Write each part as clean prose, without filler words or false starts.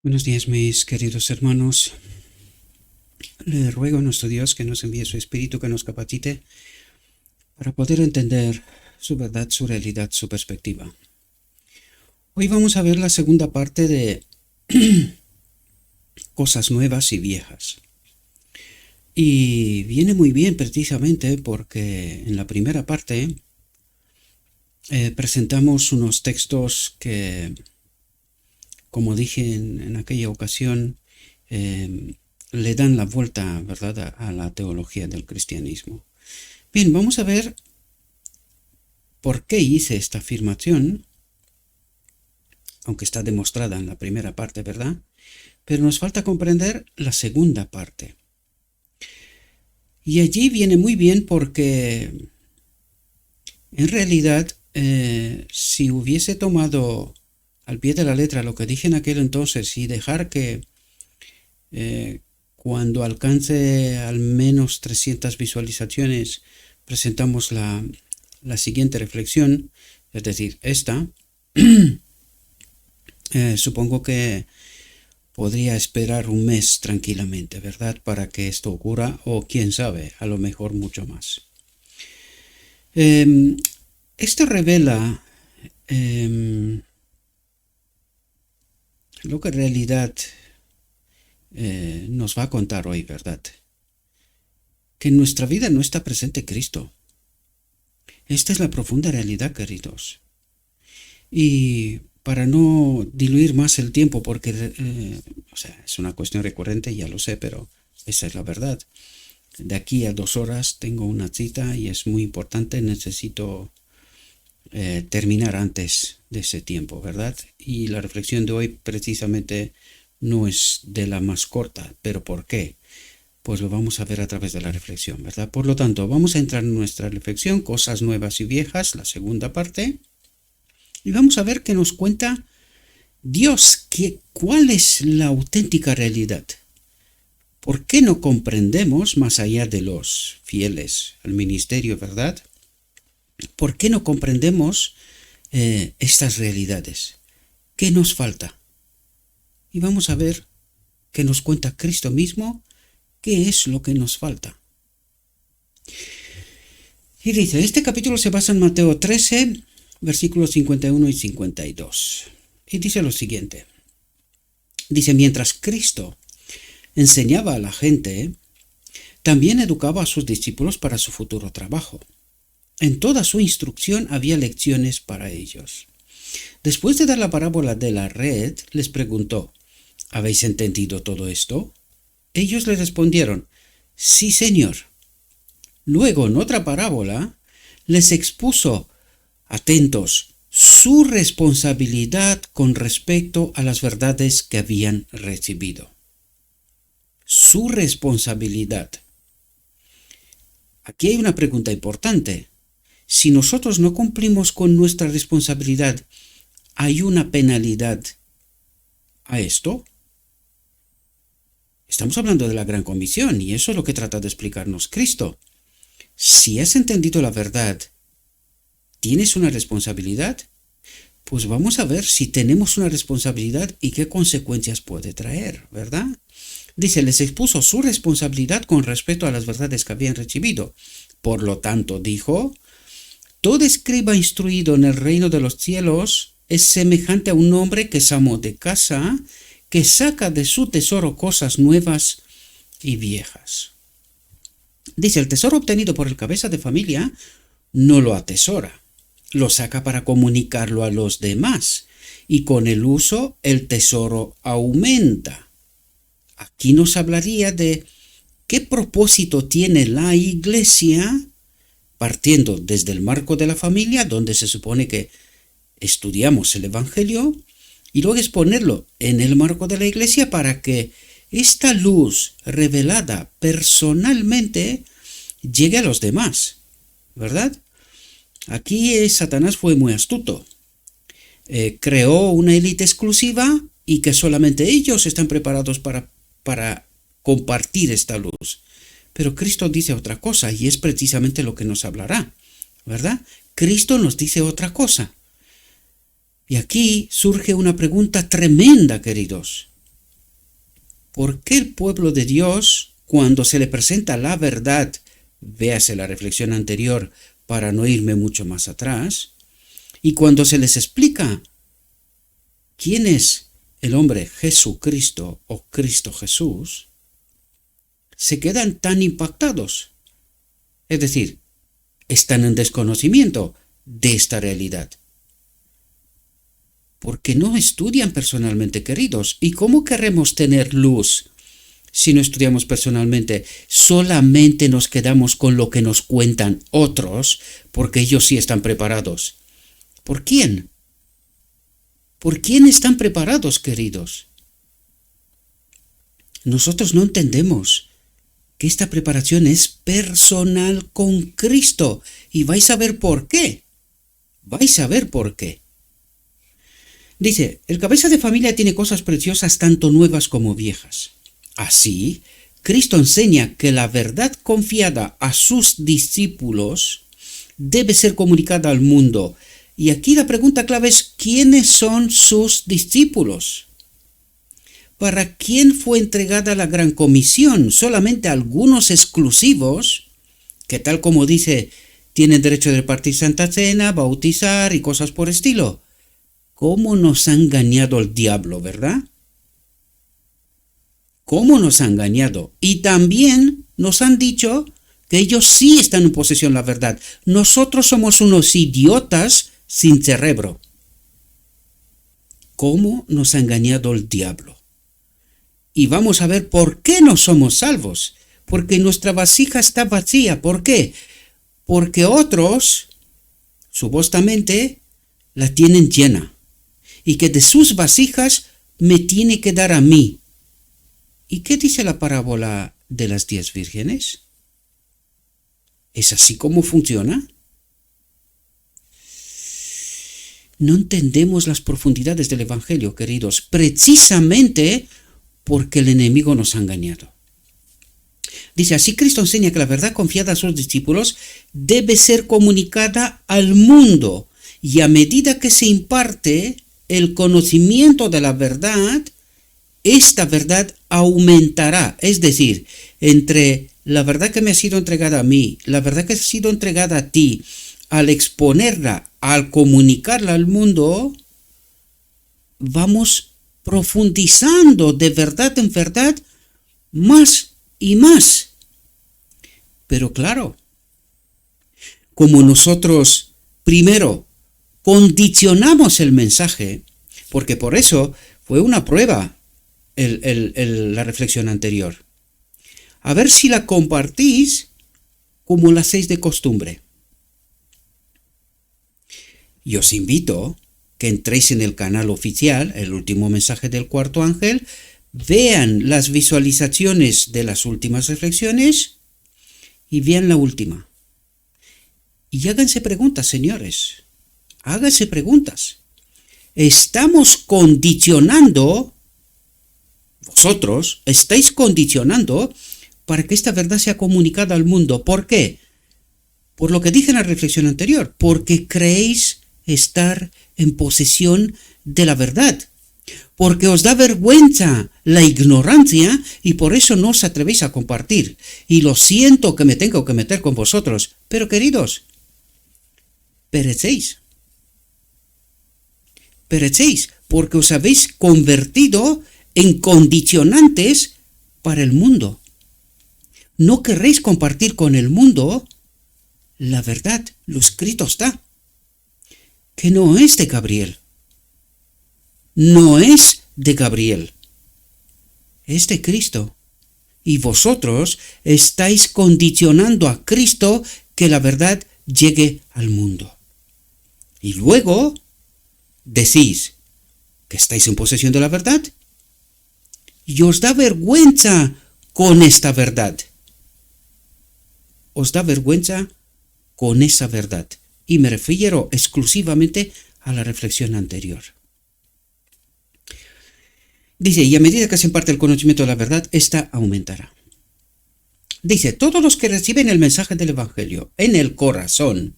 Buenos días, mis queridos hermanos. Le ruego a nuestro Dios que nos envíe su Espíritu, que nos capacite para poder entender su verdad, su realidad, su perspectiva. Hoy vamos a ver la segunda parte de cosas nuevas y viejas. Y viene muy bien precisamente porque en la primera parte presentamos unos textos que, como dije en aquella ocasión, le dan la vuelta, ¿verdad?, a la teología del cristianismo. Bien, vamos a ver por qué hice esta afirmación, aunque está demostrada en la primera parte, ¿verdad? Pero nos falta comprender la segunda parte. Y allí viene muy bien porque, en realidad, si hubiese tomado al pie de la letra lo que dije en aquel entonces y dejar que cuando alcance al menos 300 visualizaciones presentamos la siguiente reflexión, es decir, esta, supongo que podría esperar un mes tranquilamente, ¿verdad?, para que esto ocurra, o quién sabe, a lo mejor mucho más. Esto revela lo que en realidad nos va a contar hoy, ¿verdad? Que en nuestra vida no está presente Cristo. Esta es la profunda realidad, queridos. Y para no diluir más el tiempo, porque es una cuestión recurrente, ya lo sé, pero esa es la verdad. De aquí a 2 horas tengo una cita y es muy importante, necesito terminar antes de ese tiempo, ¿verdad? Y la reflexión de hoy precisamente no es de la más corta, pero ¿por qué? Pues lo vamos a ver a través de la reflexión, ¿verdad? Por lo tanto, vamos a entrar en nuestra reflexión, cosas nuevas y viejas, la segunda parte, y vamos a ver qué nos cuenta Dios, cuál es la auténtica realidad. ¿Por qué no comprendemos, más allá de los fieles al ministerio, ¿verdad? ¿Por qué no comprendemos estas realidades? ¿Qué nos falta? Y vamos a ver qué nos cuenta Cristo mismo, qué es lo que nos falta. Y dice, este capítulo se basa en Mateo 13, versículos 51 y 52. Y dice lo siguiente. Dice, mientras Cristo enseñaba a la gente, también educaba a sus discípulos para su futuro trabajo. En toda su instrucción había lecciones para ellos. Después de dar la parábola de la red, les preguntó, ¿habéis entendido todo esto? Ellos le respondieron, sí, Señor. Luego, en otra parábola, les expuso, atentos, su responsabilidad con respecto a las verdades que habían recibido. Su responsabilidad. Aquí hay una pregunta importante. Si nosotros no cumplimos con nuestra responsabilidad, ¿hay una penalidad a esto? Estamos hablando de la gran comisión y eso es lo que trata de explicarnos Cristo. Si has entendido la verdad, ¿tienes una responsabilidad? Pues vamos a ver si tenemos una responsabilidad y qué consecuencias puede traer, ¿verdad? Dice, les expuso su responsabilidad con respecto a las verdades que habían recibido. Por lo tanto, dijo, todo escriba instruido en el reino de los cielos es semejante a un hombre que es amo de casa, que saca de su tesoro cosas nuevas y viejas. Dice, el tesoro obtenido por el cabeza de familia no lo atesora, lo saca para comunicarlo a los demás, y con el uso el tesoro aumenta. Aquí nos hablaría de qué propósito tiene la Iglesia, partiendo desde el marco de la familia, donde se supone que estudiamos el Evangelio, y luego exponerlo en el marco de la Iglesia para que esta luz revelada personalmente llegue a los demás, ¿verdad? Aquí Satanás fue muy astuto. Creó una élite exclusiva y que solamente ellos están preparados para compartir esta luz. Pero Cristo dice otra cosa y es precisamente lo que nos hablará, ¿verdad? Cristo nos dice otra cosa. Y aquí surge una pregunta tremenda, queridos. ¿Por qué el pueblo de Dios, cuando se le presenta la verdad, véase la reflexión anterior para no irme mucho más atrás, y cuando se les explica quién es el hombre Jesucristo o Cristo Jesús, se quedan tan impactados? Es decir, están en desconocimiento de esta realidad. Porque no estudian personalmente, queridos. ¿Y cómo queremos tener luz si no estudiamos personalmente? Solamente nos quedamos con lo que nos cuentan otros, porque ellos sí están preparados. ¿Por quién? ¿Por quién están preparados, queridos? Nosotros no entendemos que esta preparación es personal con Cristo. Y vais a ver por qué. Vais a ver por qué. Dice, el cabeza de familia tiene cosas preciosas tanto nuevas como viejas. Así, Cristo enseña que la verdad confiada a sus discípulos debe ser comunicada al mundo. Y aquí la pregunta clave es, ¿quiénes son sus discípulos? ¿Para quién fue entregada la gran comisión? ¿Solamente a algunos exclusivos, que tal como dice, tienen derecho de repartir Santa Cena, bautizar y cosas por estilo? ¿Cómo nos ha engañado el diablo, verdad? ¿Cómo nos ha engañado? Y también nos han dicho que ellos sí están en posesión de la verdad. Nosotros somos unos idiotas sin cerebro. ¿Cómo nos ha engañado el diablo? Y vamos a ver por qué no somos salvos. Porque nuestra vasija está vacía. ¿Por qué? Porque otros, supuestamente, la tienen llena. Y que de sus vasijas me tiene que dar a mí. ¿Y qué dice la parábola de las 10 vírgenes? ¿Es así como funciona? No entendemos las profundidades del Evangelio, queridos, precisamente porque el enemigo nos ha engañado. Dice, así Cristo enseña que la verdad confiada a sus discípulos debe ser comunicada al mundo, y a medida que se imparte el conocimiento de la verdad, esta verdad aumentará. Es decir, entre la verdad que me ha sido entregada a mí, la verdad que ha sido entregada a ti, al exponerla, al comunicarla al mundo, vamos profundizando de verdad en verdad más y más. Pero claro, como nosotros primero condicionamos el mensaje, porque por eso fue una prueba la reflexión anterior. A ver si la compartís como la hacéis de costumbre. Y os invito que entréis en el canal oficial, el último mensaje del cuarto ángel, vean las visualizaciones de las últimas reflexiones y vean la última. Y háganse preguntas, señores. Háganse preguntas. Estamos condicionando, vosotros estáis condicionando para que esta verdad sea comunicada al mundo. ¿Por qué? Por lo que dije en la reflexión anterior, porque creéis estar en posesión de la verdad, porque os da vergüenza la ignorancia y por eso no os atrevéis a compartir. Y lo siento que me tengo que meter con vosotros, pero queridos, perecéis. Perecéis porque os habéis convertido en condicionantes para el mundo. No querréis compartir con el mundo la verdad, lo escrito está, que no es de Gabriel. No es de Gabriel. Es de Cristo. Y vosotros estáis condicionando a Cristo que la verdad llegue al mundo. Y luego decís que estáis en posesión de la verdad y os da vergüenza con esta verdad. Os da vergüenza con esa verdad. Y me refiero exclusivamente a la reflexión anterior. Dice, y a medida que se imparte el conocimiento de la verdad, ésta aumentará. Dice, todos los que reciben el mensaje del Evangelio en el corazón,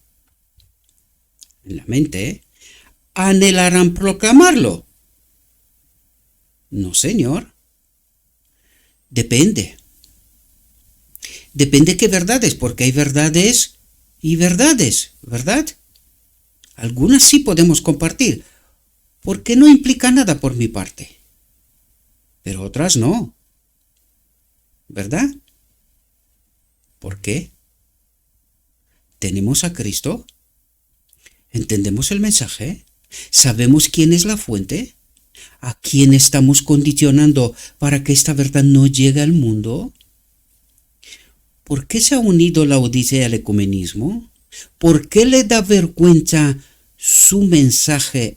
en la mente, anhelarán proclamarlo. No, señor. Depende. Depende qué verdades, porque hay verdades y verdades, ¿verdad? Algunas sí podemos compartir, porque no implica nada por mi parte. Pero otras no, ¿verdad? ¿Por qué? ¿Tenemos a Cristo? ¿Entendemos el mensaje? ¿Sabemos quién es la fuente? ¿A quién estamos condicionando para que esta verdad no llegue al mundo? ¿Por qué se ha unido la Odisea al ecumenismo? ¿Por qué le da vergüenza su mensaje,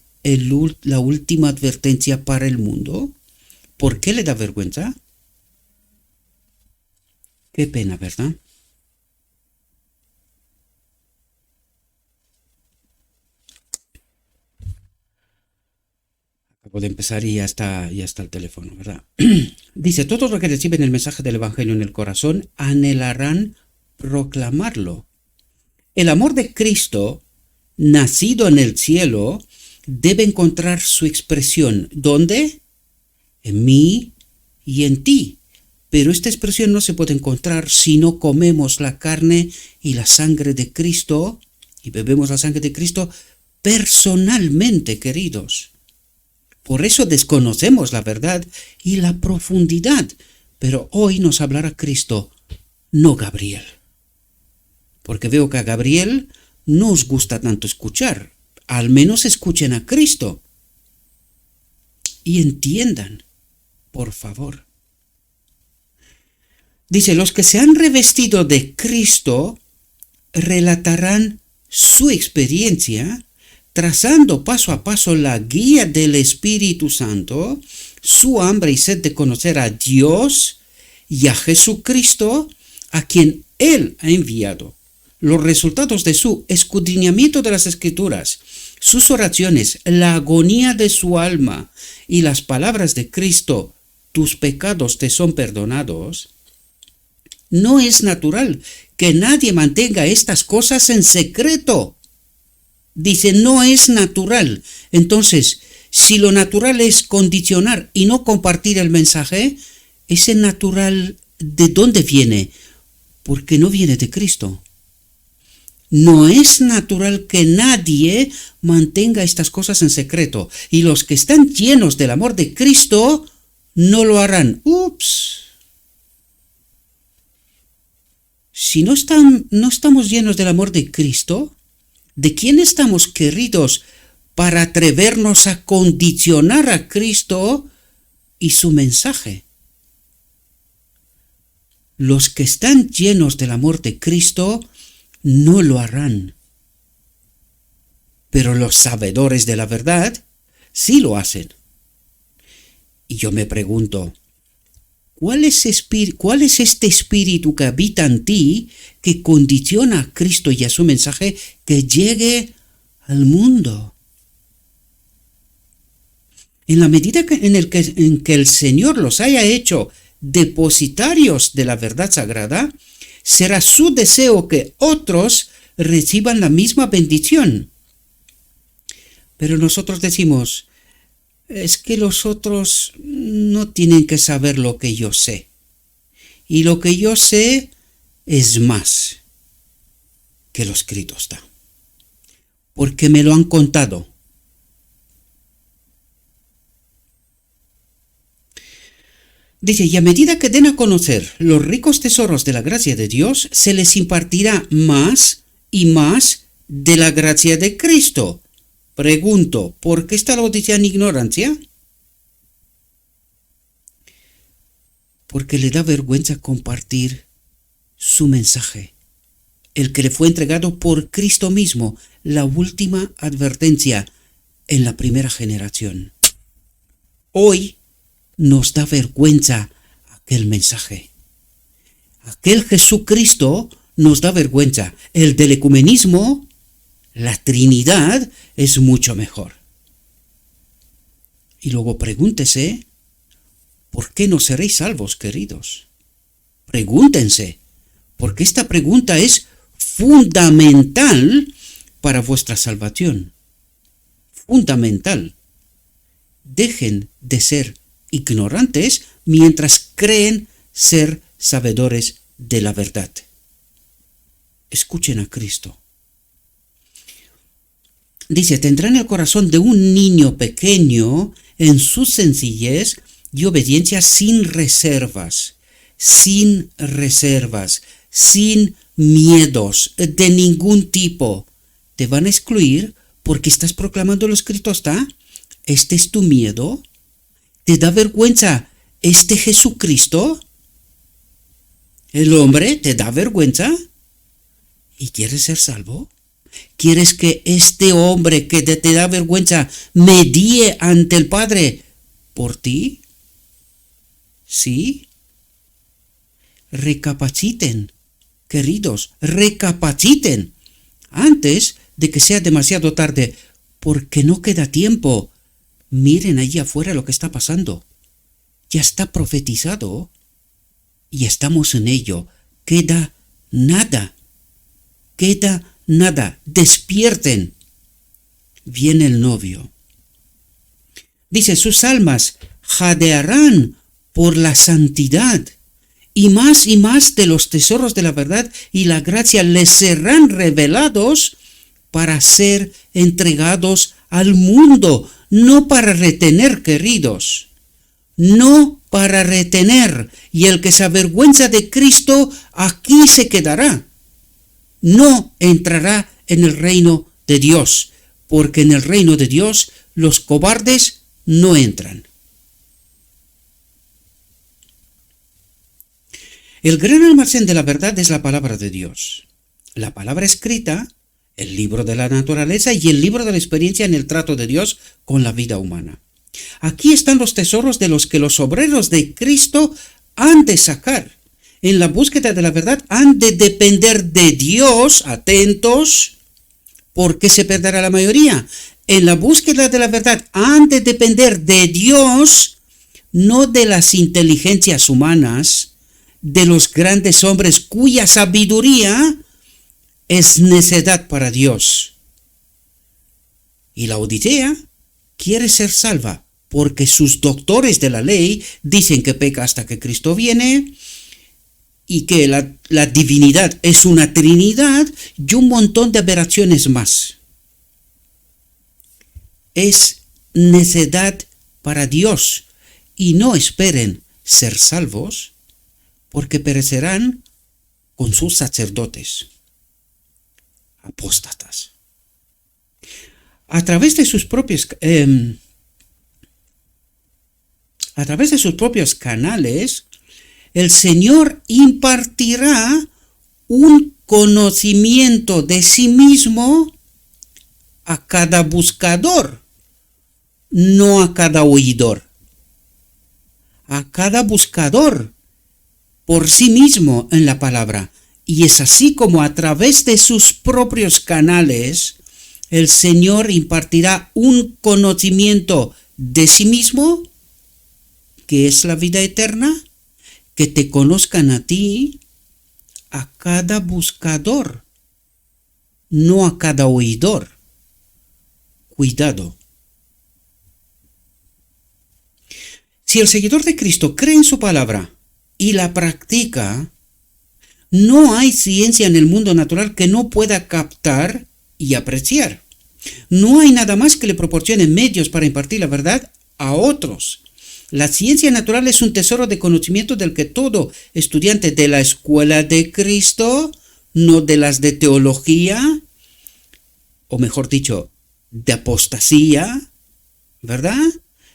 la última advertencia para el mundo? ¿Por qué le da vergüenza? Qué pena, ¿verdad? Acabo de empezar y ya está el teléfono, ¿verdad? Dice, todos los que reciben el mensaje del Evangelio en el corazón anhelarán proclamarlo. El amor de Cristo, nacido en el cielo, debe encontrar su expresión. ¿Dónde? En mí y en ti. Pero esta expresión no se puede encontrar si no comemos la carne y la sangre de Cristo y bebemos la sangre de Cristo personalmente, queridos. Por eso desconocemos la verdad y la profundidad, pero hoy nos hablará Cristo, no Gabriel. Porque veo que a Gabriel no os gusta tanto escuchar, al menos escuchen a Cristo. Y entiendan, por favor. Dice, los que se han revestido de Cristo relatarán su experiencia, trazando paso a paso la guía del Espíritu Santo, su hambre y sed de conocer a Dios y a Jesucristo, a quien Él ha enviado. Los resultados de su escudriñamiento de las Escrituras, sus oraciones, la agonía de su alma y las palabras de Cristo, tus pecados te son perdonados. No es natural que nadie mantenga estas cosas en secreto. Dice, no es natural. Entonces, si lo natural es condicionar y no compartir el mensaje, ese natural, ¿de dónde viene? Porque no viene de Cristo. No es natural que nadie mantenga estas cosas en secreto. Y los que están llenos del amor de Cristo no lo harán. ¡Ups! Si no estamos llenos del amor de Cristo, ¿de quién estamos queridos para atrevernos a condicionar a Cristo y su mensaje? Los que están llenos del amor de Cristo no lo harán. Pero los sabedores de la verdad sí lo hacen. Y yo me pregunto, ¿cuál es este espíritu que habita en ti que condiciona a Cristo y a su mensaje que llegue al mundo? En la medida en que el Señor los haya hecho depositarios de la verdad sagrada, será su deseo que otros reciban la misma bendición. Pero nosotros decimos, es que los otros no tienen que saber lo que yo sé. Y lo que yo sé es más que lo escrito está. Porque me lo han contado. Dice, y a medida que den a conocer los ricos tesoros de la gracia de Dios, se les impartirá más y más de la gracia de Cristo. Pregunto, ¿por qué está la Odisea en ignorancia? Porque le da vergüenza compartir su mensaje, el que le fue entregado por Cristo mismo, la última advertencia en la primera generación. Hoy nos da vergüenza aquel mensaje. Aquel Jesucristo nos da vergüenza. El del ecumenismo, la Trinidad, es mucho mejor. Y luego pregúntese, ¿por qué no seréis salvos, queridos? Pregúntense, porque esta pregunta es fundamental para vuestra salvación. Fundamental. Dejen de ser ignorantes mientras creen ser sabedores de la verdad. Escuchen a Cristo. Dice, tendrán el corazón de un niño pequeño en su sencillez y obediencia sin reservas, sin miedos de ningún tipo. Te van a excluir porque estás proclamando lo escrito está. ¿Este es tu miedo? ¿Te da vergüenza este Jesucristo? ¿El hombre te da vergüenza? ¿Y quieres ser salvo? ¿Quieres que este hombre que te da vergüenza medie ante el Padre por ti? ¿Sí? Recapaciten, queridos, recapaciten antes de que sea demasiado tarde, porque no queda tiempo. Miren allí afuera lo que está pasando. Ya está profetizado y estamos en ello. Queda nada. Despierten. Viene el novio. Dice, sus almas jadearán por la santidad, y más de los tesoros de la verdad y la gracia les serán revelados para ser entregados al mundo, no para retener, queridos, no para retener. Y el que se avergüenza de Cristo, aquí se quedará. No entrará en el reino de Dios, porque en el reino de Dios los cobardes no entran. El gran almacén de la verdad es la palabra de Dios. La palabra escrita, el libro de la naturaleza y el libro de la experiencia en el trato de Dios con la vida humana. Aquí están los tesoros de los que los obreros de Cristo han de sacar. En la búsqueda de la verdad han de depender de Dios, atentos, porque se perderá la mayoría. En la búsqueda de la verdad han de depender de Dios, no de las inteligencias humanas, de los grandes hombres cuya sabiduría es necedad para Dios. Y la Odisea quiere ser salva porque sus doctores de la ley dicen que peca hasta que Cristo viene y que la divinidad es una trinidad y un montón de aberraciones más. Es necedad para Dios y no esperen ser salvos porque perecerán con sus sacerdotes apóstatas. A través de sus propios canales, el Señor impartirá un conocimiento de sí mismo a cada buscador, no a cada oidor. A cada buscador por sí mismo en la palabra. Y es así como a través de sus propios canales, el Señor impartirá un conocimiento de sí mismo, que es la vida eterna, que te conozcan a ti, a cada buscador, no a cada oidor. Cuidado. Si el seguidor de Cristo cree en su palabra y la practica, no hay ciencia en el mundo natural que no pueda captar y apreciar. No hay nada más que le proporcione medios para impartir la verdad a otros. La ciencia natural es un tesoro de conocimiento del que todo estudiante de la escuela de Cristo, no de las de teología, o mejor dicho, de apostasía, ¿verdad?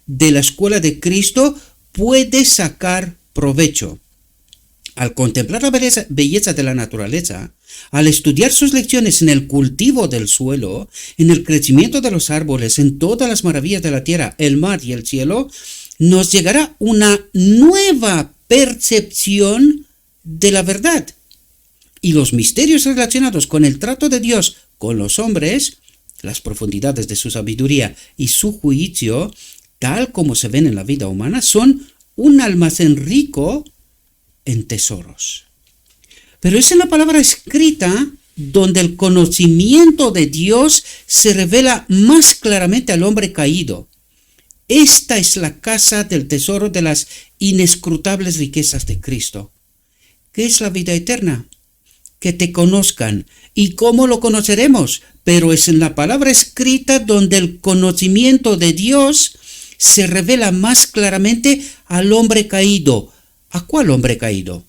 De la escuela de Cristo puede sacar provecho. Al contemplar la belleza de la naturaleza, al estudiar sus lecciones en el cultivo del suelo, en el crecimiento de los árboles, en todas las maravillas de la tierra, el mar y el cielo, nos llegará una nueva percepción de la verdad. Y los misterios relacionados con el trato de Dios con los hombres, las profundidades de su sabiduría y su juicio, tal como se ven en la vida humana, son un almacén rico en tesoros. Pero es en la palabra escrita donde el conocimiento de Dios se revela más claramente al hombre caído. Esta es la casa del tesoro de las inescrutables riquezas de Cristo. ¿Qué es la vida eterna? Que te conozcan. ¿Y cómo lo conoceremos? Pero es en la palabra escrita donde el conocimiento de Dios se revela más claramente al hombre caído. ¿A cuál hombre caído?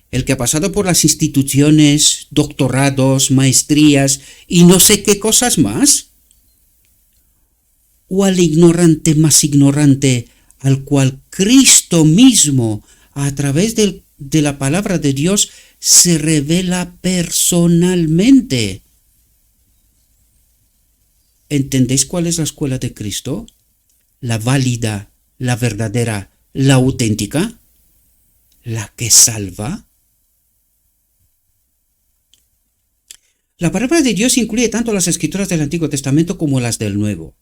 El que ha pasado por las instituciones, doctorados, maestrías y no sé qué cosas más. ¿O al ignorante más ignorante, al cual Cristo mismo, a través de la palabra de Dios, se revela personalmente? ¿Entendéis cuál es la escuela de Cristo? La válida, la verdadera, la auténtica, la que salva. La palabra de Dios incluye tanto las escrituras del Antiguo Testamento como las del Nuevo.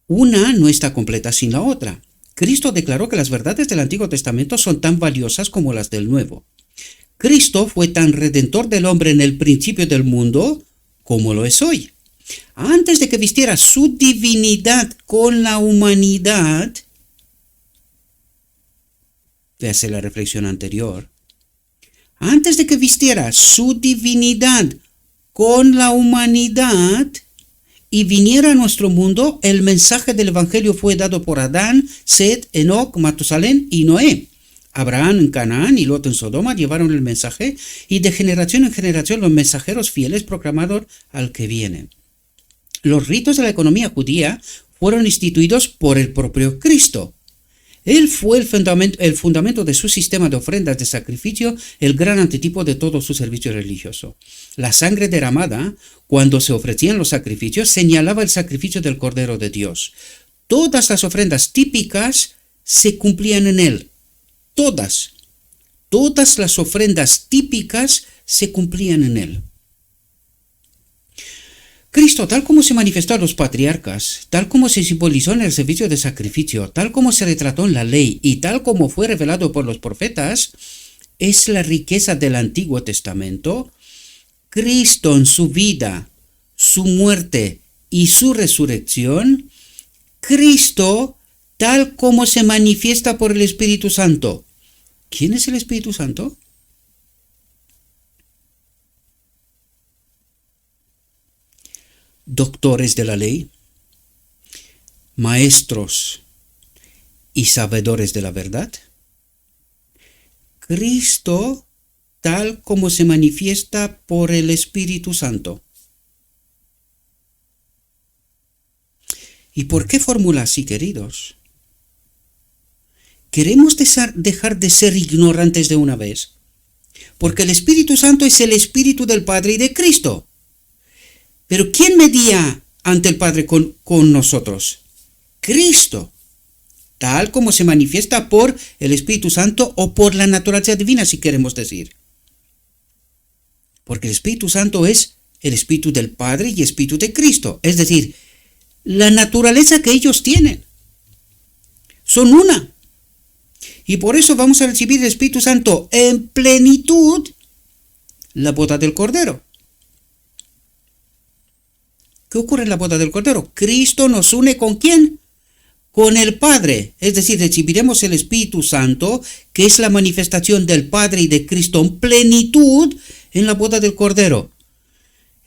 Una no está completa sin la otra. Cristo declaró que las verdades del Antiguo Testamento son tan valiosas como las del Nuevo. Cristo fue tan redentor del hombre en el principio del mundo como lo es hoy. Antes de que vistiera su divinidad con la humanidad, véase la reflexión anterior, antes de que vistiera su divinidad con la humanidad y viniera a nuestro mundo, el mensaje del Evangelio fue dado por Adán, Set, Enoc, Matusalén y Noé. Abraham en Canaán y Lot en Sodoma llevaron el mensaje, y de generación en generación los mensajeros fieles proclamaron al que viene. Los ritos de la economía judía fueron instituidos por el propio Cristo. Él fue el fundamento de su sistema de ofrendas de sacrificio, el gran antitipo de todo su servicio religioso. La sangre derramada, cuando se ofrecían los sacrificios, señalaba el sacrificio del Cordero de Dios. Todas las ofrendas típicas se cumplían en él. Todas las ofrendas típicas se cumplían en él. Cristo, tal como se manifestó a los patriarcas, tal como se simbolizó en el servicio de sacrificio, tal como se retrató en la ley y tal como fue revelado por los profetas, es la riqueza del Antiguo Testamento. Cristo en su vida, su muerte y su resurrección, Cristo tal como se manifiesta por el Espíritu Santo. ¿Quién es el Espíritu Santo? Doctores de la ley, maestros y sabedores de la verdad. Cristo tal como se manifiesta por el Espíritu Santo. ¿Y por qué fórmula así, queridos? ¿Queremos dejar de ser ignorantes de una vez? Porque el Espíritu Santo es el Espíritu del Padre y de Cristo. Pero ¿quién medía ante el Padre con nosotros? Cristo, tal como se manifiesta por el Espíritu Santo o por la naturaleza divina, si queremos decir. Porque el Espíritu Santo es el Espíritu del Padre y Espíritu de Cristo, es decir, la naturaleza que ellos tienen. Son una. Y por eso vamos a recibir el Espíritu Santo en plenitud, la boda del Cordero. ¿Qué ocurre en la boda del Cordero? Cristo nos une ¿con quién? Con el Padre. Es decir, recibiremos el Espíritu Santo, que es la manifestación del Padre y de Cristo en plenitud en la boda del Cordero.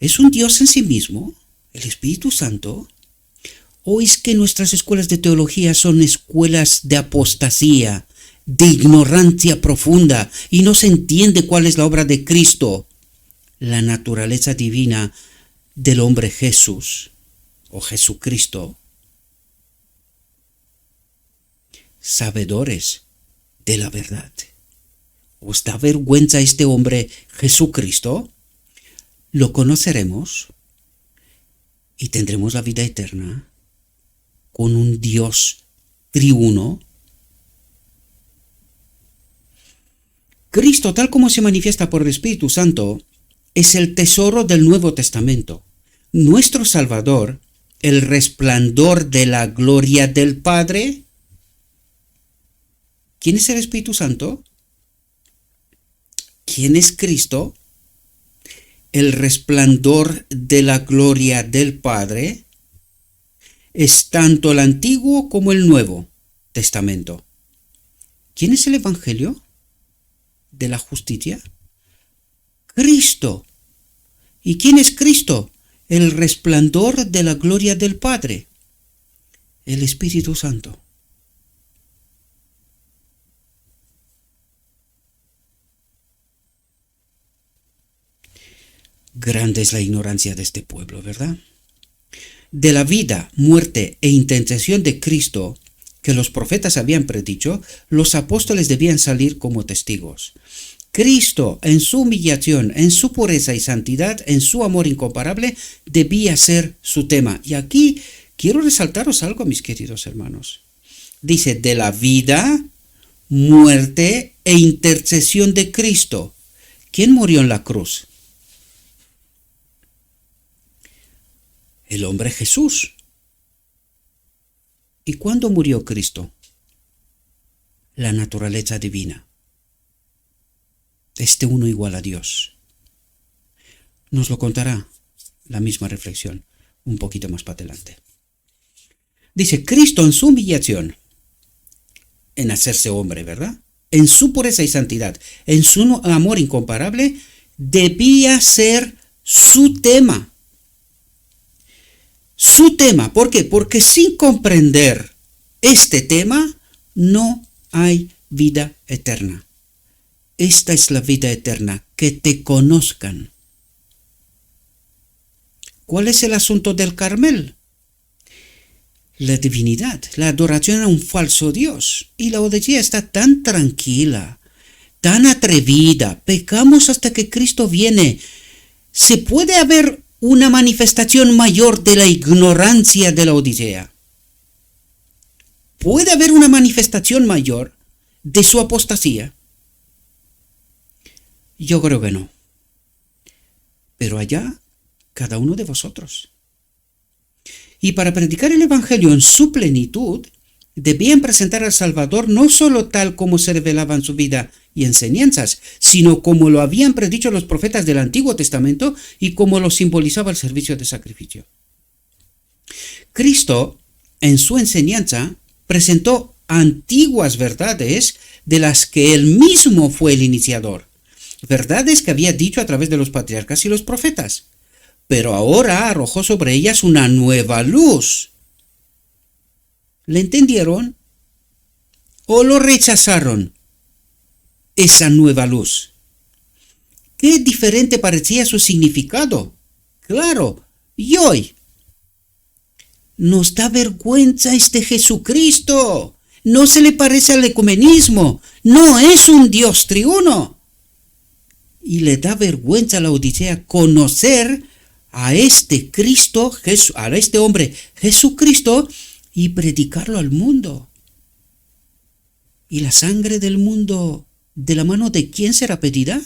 ¿Es un Dios en sí mismo, el Espíritu Santo? ¿O es que nuestras escuelas de teología son escuelas de apostasía, de ignorancia profunda, y no se entiende cuál es la obra de Cristo, la naturaleza divina del hombre Jesús o Jesucristo? Sabedores de la verdad. ¿Os da vergüenza este hombre Jesucristo? Lo conoceremos y tendremos la vida eterna con un Dios triuno. Cristo, tal como se manifiesta por el Espíritu Santo, es el tesoro del Nuevo Testamento. Nuestro Salvador, el resplandor de la gloria del Padre. ¿Quién es el Espíritu Santo? ¿Quién es Cristo? El resplandor de la gloria del Padre. es tanto el Antiguo como el Nuevo Testamento. ¿Quién es el Evangelio de la justicia? Cristo. ¿Y quién es Cristo? El resplandor de la gloria del Padre, el Espíritu Santo. Grande es la ignorancia de este pueblo, ¿verdad? De la vida, muerte e intercesión de Cristo que los profetas habían predicho, los apóstoles debían salir como testigos. Cristo, en su humillación, en su pureza y santidad, en su amor incomparable, debía ser su tema. Y aquí quiero resaltaros algo, mis queridos hermanos. Dice, de la vida, muerte e intercesión de Cristo. ¿Quién murió en la cruz? El hombre Jesús. ¿Y cuándo murió Cristo? La naturaleza divina. Este uno igual a Dios. Nos lo contará la misma reflexión un poquito más para adelante. Dice, Cristo en su humillación, en hacerse hombre, ¿verdad? En su pureza y santidad, en su amor incomparable, debía ser su tema. Su tema, ¿por qué? Porque sin comprender este tema no hay vida eterna. Esta es la vida eterna, que te conozcan. ¿Cuál es el asunto del Carmel? La divinidad, la adoración a un falso Dios. Y la Odisea está tan tranquila, tan atrevida. Pecamos hasta que Cristo viene. ¿Se puede haber una manifestación mayor de la ignorancia de la Odisea? ¿Puede haber una manifestación mayor de su apostasía? Yo creo que no. Pero allá, cada uno de vosotros. Y para predicar el Evangelio en su plenitud, debían presentar al Salvador no solo tal como se revelaba en su vida y enseñanzas, sino como lo habían predicho los profetas del Antiguo Testamento y como lo simbolizaba el servicio de sacrificio. Cristo, en su enseñanza, presentó antiguas verdades de las que él mismo fue el iniciador. Verdades que había dicho a través de los patriarcas y los profetas, pero ahora arrojó sobre ellas una nueva luz. ¿Le entendieron? ¿O lo rechazaron? Esa nueva luz. ¿Qué diferente parecía su significado? Claro, y hoy nos da vergüenza este Jesucristo. No se le parece al ecumenismo. No es un Dios triuno. Y le da vergüenza a la Odisea conocer a este Cristo, a este hombre Jesucristo, y predicarlo al mundo. ¿Y la sangre del mundo, de la mano de quién será pedida?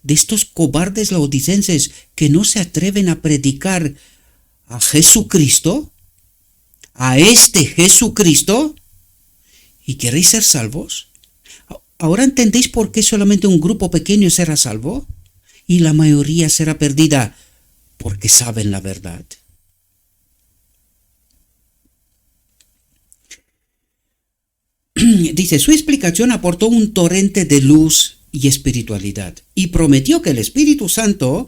De estos cobardes laodicenses que no se atreven a predicar a Jesucristo, a este Jesucristo, ¿y queréis ser salvos? ¿Ahora entendéis por qué solamente un grupo pequeño será salvo y la mayoría será perdida? Porque saben la verdad. Dice, su explicación aportó un torrente de luz y espiritualidad y prometió que el Espíritu Santo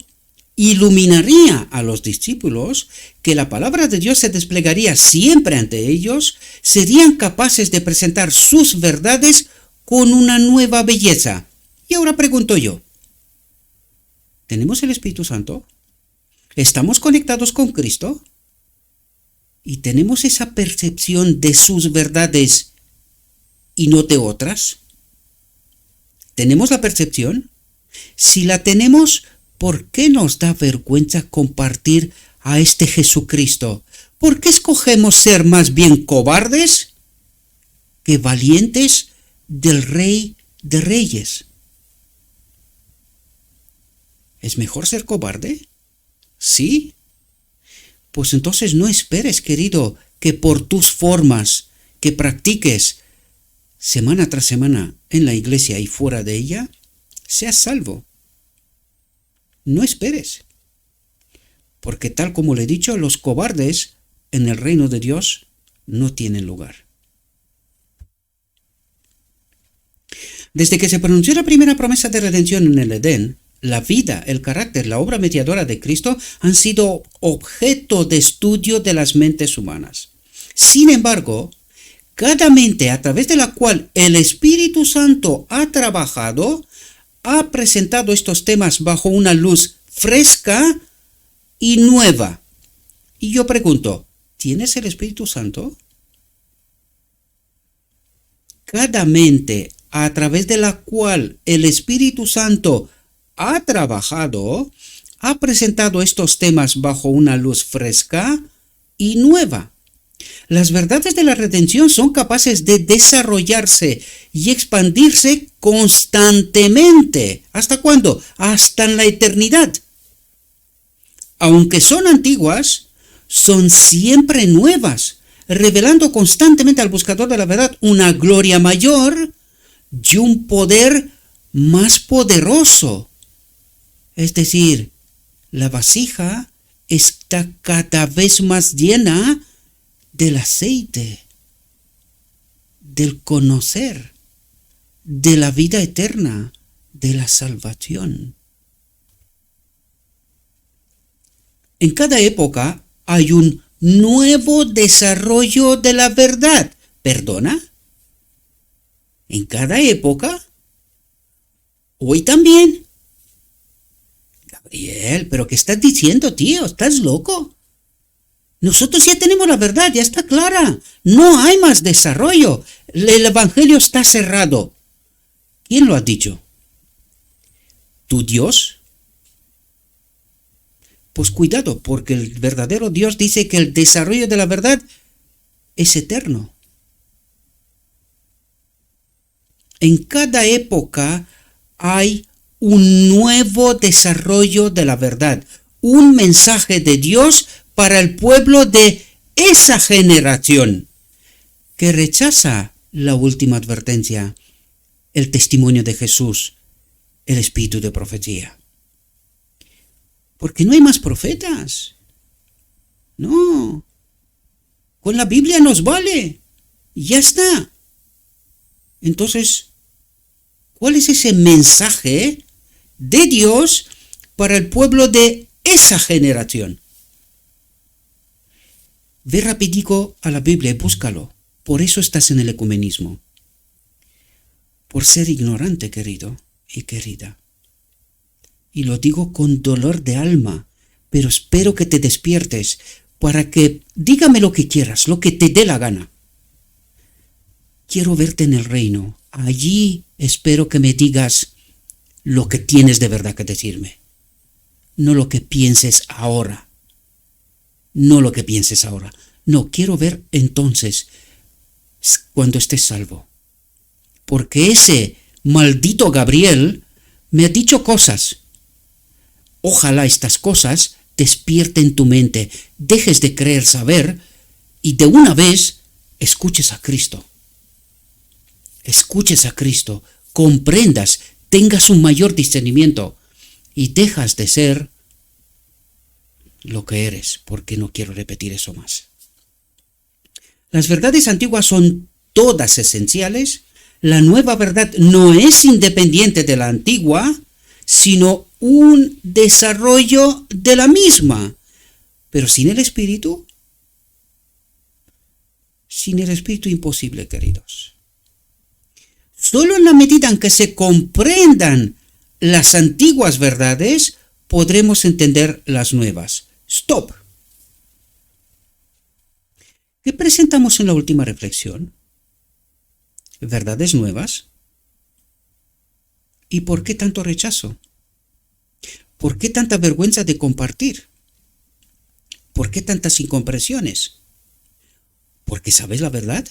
iluminaría a los discípulos, que la palabra de Dios se desplegaría siempre ante ellos, serían capaces de presentar sus verdades con una nueva belleza. Y ahora pregunto yo, ¿tenemos el Espíritu Santo? ¿Estamos conectados con Cristo? ¿Y tenemos esa percepción de sus verdades y no de otras? ¿Tenemos la percepción? Si la tenemos, ¿por qué nos da vergüenza compartir a este Jesucristo? ¿Por qué escogemos ser más bien cobardes que valientes del Rey de Reyes? ¿Es mejor ser cobarde? ¿Sí? Pues entonces no esperes, querido, que por tus formas que practiques semana tras semana en la iglesia y fuera de ella, seas salvo. No esperes. Porque tal como le he dicho, los cobardes en el reino de Dios no tienen lugar. Desde que se pronunció la primera promesa de redención en el Edén, la vida, el carácter, la obra mediadora de Cristo han sido objeto de estudio de las mentes humanas. Sin embargo, cada mente a través de la cual el Espíritu Santo ha trabajado, ha presentado estos temas bajo una luz fresca y nueva. Y yo pregunto, ¿tienes el Espíritu Santo? Cada mente a través de la cual el Espíritu Santo ha trabajado, ha presentado estos temas bajo una luz fresca y nueva. Las verdades de la redención son capaces de desarrollarse y expandirse constantemente. ¿Hasta cuándo? Hasta en la eternidad. Aunque son antiguas, son siempre nuevas, revelando constantemente al buscador de la verdad una gloria mayor y un poder más poderoso. Es decir, la vasija está cada vez más llena del aceite, del conocer, de la vida eterna, de la salvación. En cada época hay un nuevo desarrollo de la verdad. ¿Perdona? ¿En cada época? ¿Hoy también? Gabriel, ¿pero qué estás diciendo, tío? ¿Estás loco? Nosotros ya tenemos la verdad, ya está clara. No hay más desarrollo. El evangelio está cerrado. ¿Quién lo ha dicho? ¿Tu Dios? Pues cuidado, porque el verdadero Dios dice que el desarrollo de la verdad es eterno. En cada época hay un nuevo desarrollo de la verdad, un mensaje de Dios para el pueblo de esa generación que rechaza la última advertencia, el testimonio de Jesús, el espíritu de profecía. Porque no hay más profetas. No. Con la Biblia nos vale. Ya está. Entonces, ¿cuál es ese mensaje de Dios para el pueblo de esa generación? Ve rapidico a la Biblia y búscalo. Por eso estás en el ecumenismo. Por ser ignorante, querido y querida. Y lo digo con dolor de alma, pero espero que te despiertes para que dígame lo que quieras, lo que te dé la gana. Quiero verte en el reino. Allí espero que me digas lo que tienes de verdad que decirme. No lo que pienses ahora. No lo que pienses ahora. No, quiero ver entonces cuando estés salvo. Porque ese maldito Gabriel me ha dicho cosas. Ojalá estas cosas despierten tu mente, dejes de creer saber y de una vez escuches a Cristo. Escuches a Cristo, comprendas, tengas un mayor discernimiento y dejas de ser lo que eres, porque no quiero repetir eso más. Las verdades antiguas son todas esenciales. La nueva verdad no es independiente de la antigua, sino un desarrollo de la misma. Pero sin el Espíritu imposible, queridos. Solo en la medida en que se comprendan las antiguas verdades, podremos entender las nuevas. Stop. ¿Qué presentamos en la última reflexión? ¿Verdades nuevas? ¿Y por qué tanto rechazo? ¿Por qué tanta vergüenza de compartir? ¿Por qué tantas incomprensiones? ¿Porque sabes la verdad?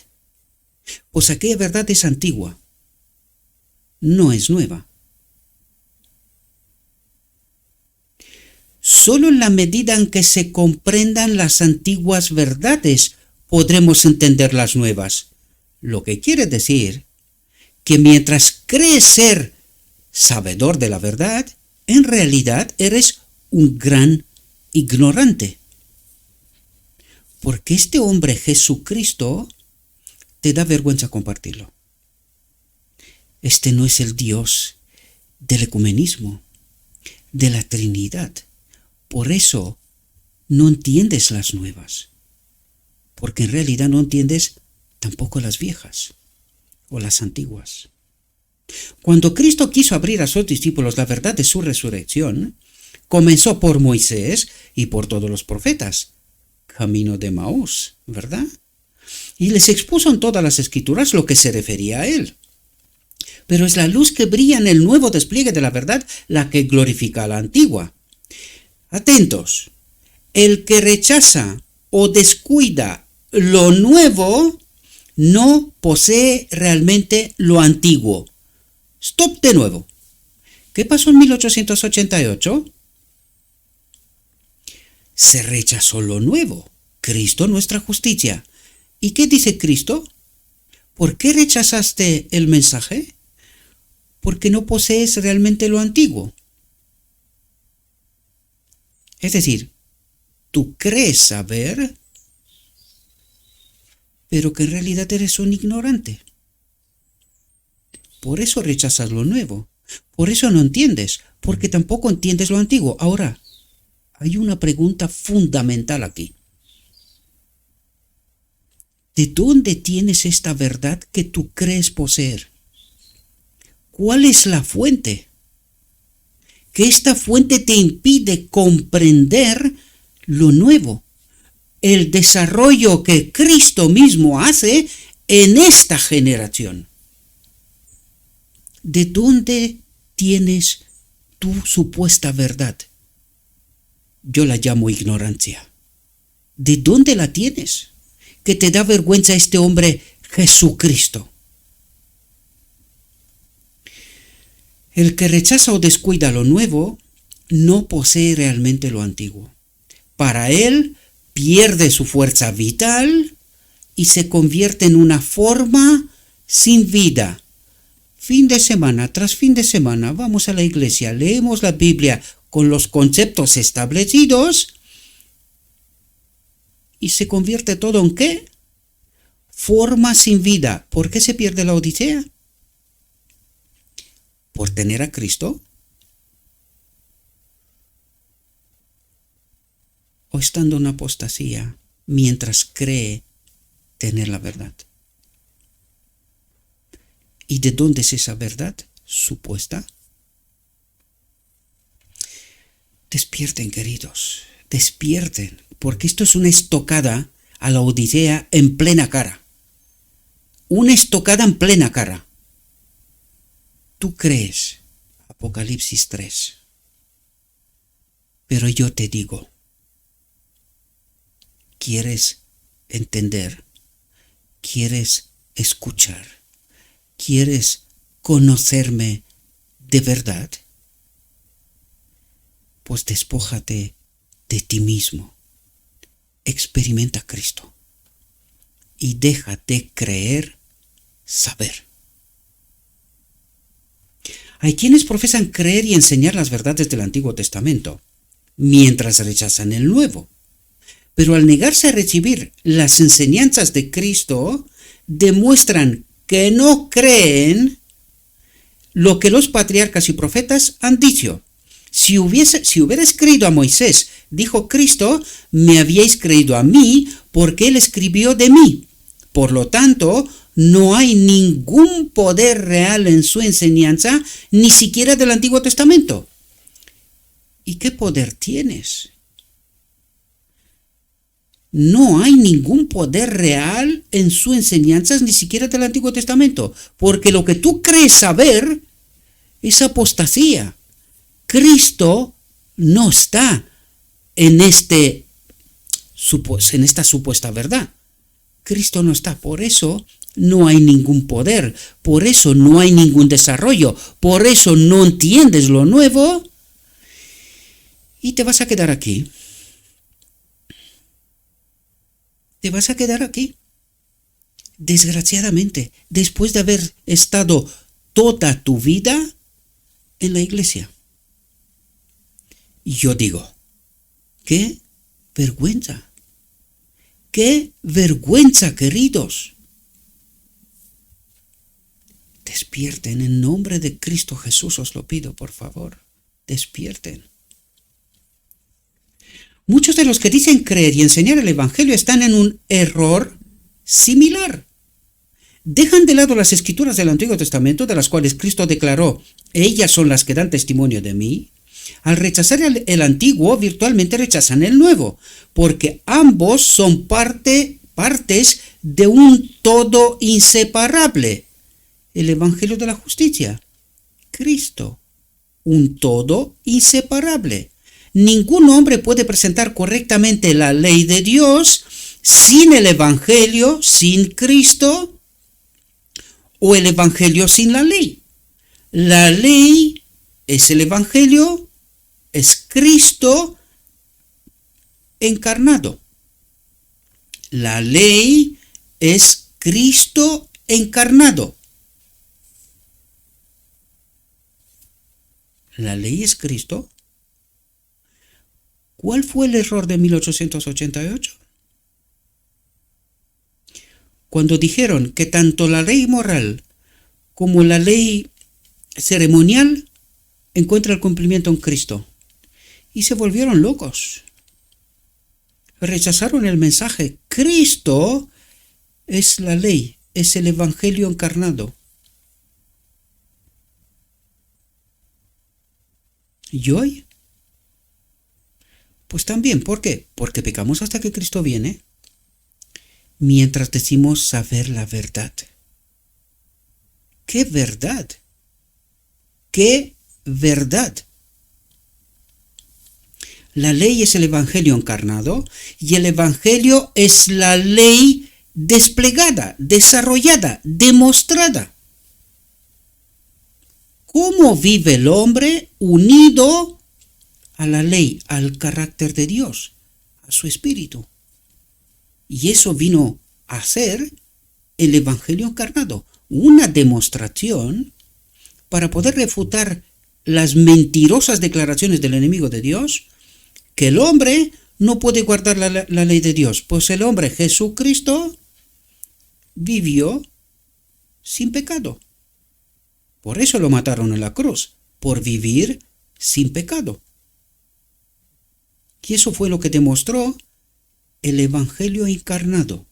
Pues aquella verdad es antigua, no es nueva. Solo en la medida en que se comprendan las antiguas verdades podremos entender las nuevas. Lo que quiere decir que mientras crees ser sabedor de la verdad, en realidad eres un gran ignorante. Porque este hombre Jesucristo te da vergüenza compartirlo. Este no es el Dios del ecumenismo, de la Trinidad. Por eso no entiendes las nuevas, porque en realidad no entiendes tampoco las viejas o las antiguas. Cuando Cristo quiso abrir a sus discípulos la verdad de su resurrección, comenzó por Moisés y por todos los profetas, camino de Maús, ¿verdad? Y les expuso en todas las escrituras lo que se refería a él. Pero es la luz que brilla en el nuevo despliegue de la verdad la que glorifica a la antigua. Atentos, el que rechaza o descuida lo nuevo no posee realmente lo antiguo. Stop de nuevo. ¿Qué pasó en 1888? Se rechazó lo nuevo, Cristo nuestra justicia. ¿Y qué dice Cristo? ¿Por qué rechazaste el mensaje? Porque no posees realmente lo antiguo. Es decir, tú crees saber, pero que en realidad eres un ignorante. Por eso rechazas lo nuevo. Por eso no entiendes, porque tampoco entiendes lo antiguo. Ahora, hay una pregunta fundamental aquí. ¿De dónde tienes esta verdad que tú crees poseer? ¿Cuál es la fuente? Que esta fuente te impide comprender lo nuevo, el desarrollo que Cristo mismo hace en esta generación. ¿De dónde tienes tu supuesta verdad? Yo la llamo ignorancia. ¿De dónde la tienes? Que te da vergüenza este hombre Jesucristo. El que rechaza o descuida lo nuevo no posee realmente lo antiguo. Para él pierde su fuerza vital y se convierte en una forma sin vida. Fin de semana tras fin de semana vamos a la iglesia, leemos la Biblia con los conceptos establecidos y se convierte todo en ¿qué? Forma sin vida. ¿Por qué se pierde la Odisea? ¿Por tener a Cristo? ¿O estando en apostasía mientras cree tener la verdad? ¿Y de dónde es esa verdad supuesta? Despierten, queridos, despierten, porque esto es una estocada a la Odisea en plena cara. Una estocada en plena cara. Tú crees, Apocalipsis 3, pero yo te digo, ¿quieres entender? ¿Quieres escuchar? ¿Quieres conocerme de verdad? Pues despójate de ti mismo, experimenta a Cristo y déjate creer saber. Hay quienes profesan creer y enseñar las verdades del Antiguo Testamento, mientras rechazan el Nuevo. Pero al negarse a recibir las enseñanzas de Cristo, demuestran que no creen lo que los patriarcas y profetas han dicho. Si hubierais creído a Moisés, dijo Cristo, me habíais creído a mí porque él escribió de mí. Por lo tanto, no hay ningún poder real en su enseñanza, ni siquiera del Antiguo Testamento. ¿Y qué poder tienes? No hay ningún poder real en sus enseñanzas, ni siquiera del Antiguo Testamento, porque lo que tú crees saber es apostasía. Cristo no está en esta supuesta verdad. Cristo no está, por eso no hay ningún poder, por eso no hay ningún desarrollo, por eso no entiendes lo nuevo y te vas a quedar aquí. Te vas a quedar aquí. Desgraciadamente, después de haber estado toda tu vida en la iglesia. Y yo digo, qué vergüenza, ¡Qué vergüenza, queridos! Despierten, en nombre de Cristo Jesús os lo pido, por favor. Despierten. Muchos de los que dicen creer y enseñar el Evangelio están en un error similar. Dejan de lado las escrituras del Antiguo Testamento, de las cuales Cristo declaró, ellas son las que dan testimonio de mí. Al rechazar el Antiguo, virtualmente rechazan el Nuevo, porque ambos son partes de un todo inseparable. El Evangelio de la Justicia, Cristo, un todo inseparable. Ningún hombre puede presentar correctamente la ley de Dios sin el Evangelio, sin Cristo, o el Evangelio sin la ley. La ley es el Evangelio, es Cristo encarnado. La ley es Cristo encarnado. La ley es Cristo. ¿Cuál fue el error de 1888? Cuando dijeron que tanto la ley moral como la ley ceremonial encuentra el cumplimiento en Cristo. Y se volvieron locos. Rechazaron el mensaje. Cristo es la ley, es el Evangelio encarnado. ¿Y hoy? Pues también, ¿por qué? Porque pecamos hasta que Cristo viene, mientras decimos saber la verdad. ¡Qué verdad! ¡Qué verdad! La ley es el Evangelio encarnado y el Evangelio es la ley desplegada, desarrollada, demostrada. ¿Cómo vive el hombre unido a la ley, al carácter de Dios, a su espíritu? Y eso vino a ser el Evangelio encarnado, una demostración para poder refutar las mentirosas declaraciones del enemigo de Dios, que el hombre no puede guardar la ley de Dios, pues el hombre Jesucristo vivió sin pecado. Por eso lo mataron en la cruz, por vivir sin pecado. Y eso fue lo que demostró el Evangelio encarnado.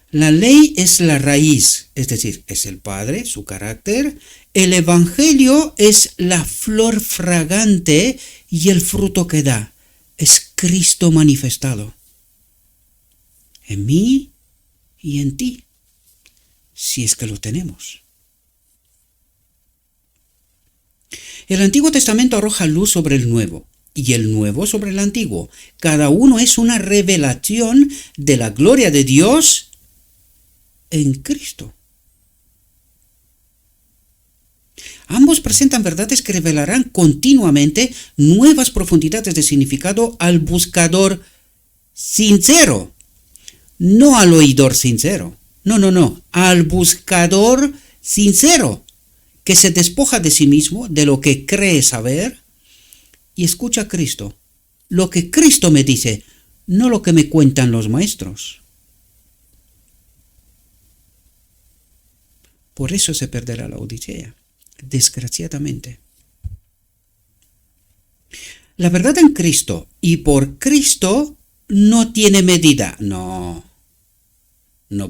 La ley es la raíz, es decir, es el Padre, su carácter. El Evangelio es la flor fragante y el fruto que da. Es Cristo manifestado. En mí y en ti, si es que lo tenemos. El Antiguo Testamento arroja luz sobre el Nuevo y el Nuevo sobre el Antiguo. Cada uno es una revelación de la gloria de Dios en Cristo. Ambos presentan verdades que revelarán continuamente nuevas profundidades de significado al buscador sincero, no al oidor sincero. No, al buscador sincero, que se despoja de sí mismo, de lo que cree saber, y escucha a Cristo. Lo que Cristo me dice, no lo que me cuentan los maestros. Por eso se perderá la Odisea, desgraciadamente. La verdad en Cristo y por Cristo no tiene medida. No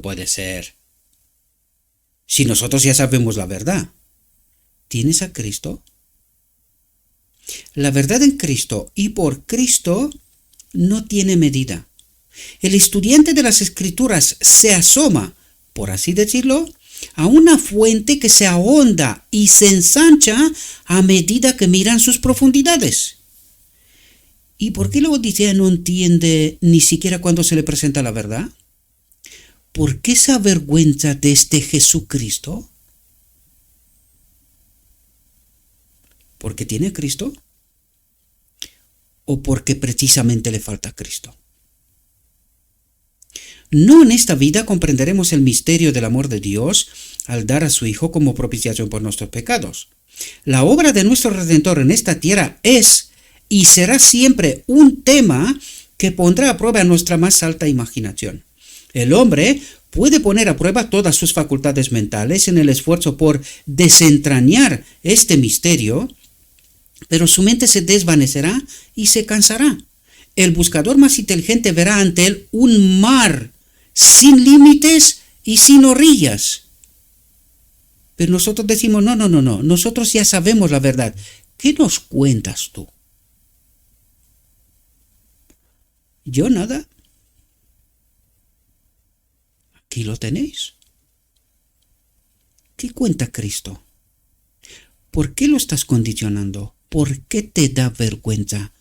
puede ser. Si nosotros ya sabemos la verdad. ¿Tienes a Cristo? La verdad en Cristo y por Cristo no tiene medida. El estudiante de las Escrituras se asoma, por así decirlo, a una fuente que se ahonda y se ensancha a medida que miran sus profundidades. ¿Y por qué la Odisea no entiende ni siquiera cuando se le presenta la verdad? ¿Por qué se avergüenza de este Jesucristo? ¿Porque tiene Cristo? ¿O porque precisamente le falta Cristo? No en esta vida comprenderemos el misterio del amor de Dios al dar a su Hijo como propiciación por nuestros pecados. La obra de nuestro Redentor en esta tierra es y será siempre un tema que pondrá a prueba nuestra más alta imaginación. El hombre puede poner a prueba todas sus facultades mentales en el esfuerzo por desentrañar este misterio, pero su mente se desvanecerá y se cansará. El buscador más inteligente verá ante él un mar sin límites y sin orillas. Pero nosotros decimos, no, nosotros ya sabemos la verdad. ¿Qué nos cuentas tú? Yo nada. Aquí lo tenéis. ¿Qué cuenta Cristo? ¿Por qué lo estás condicionando? ¿Por qué te da vergüenza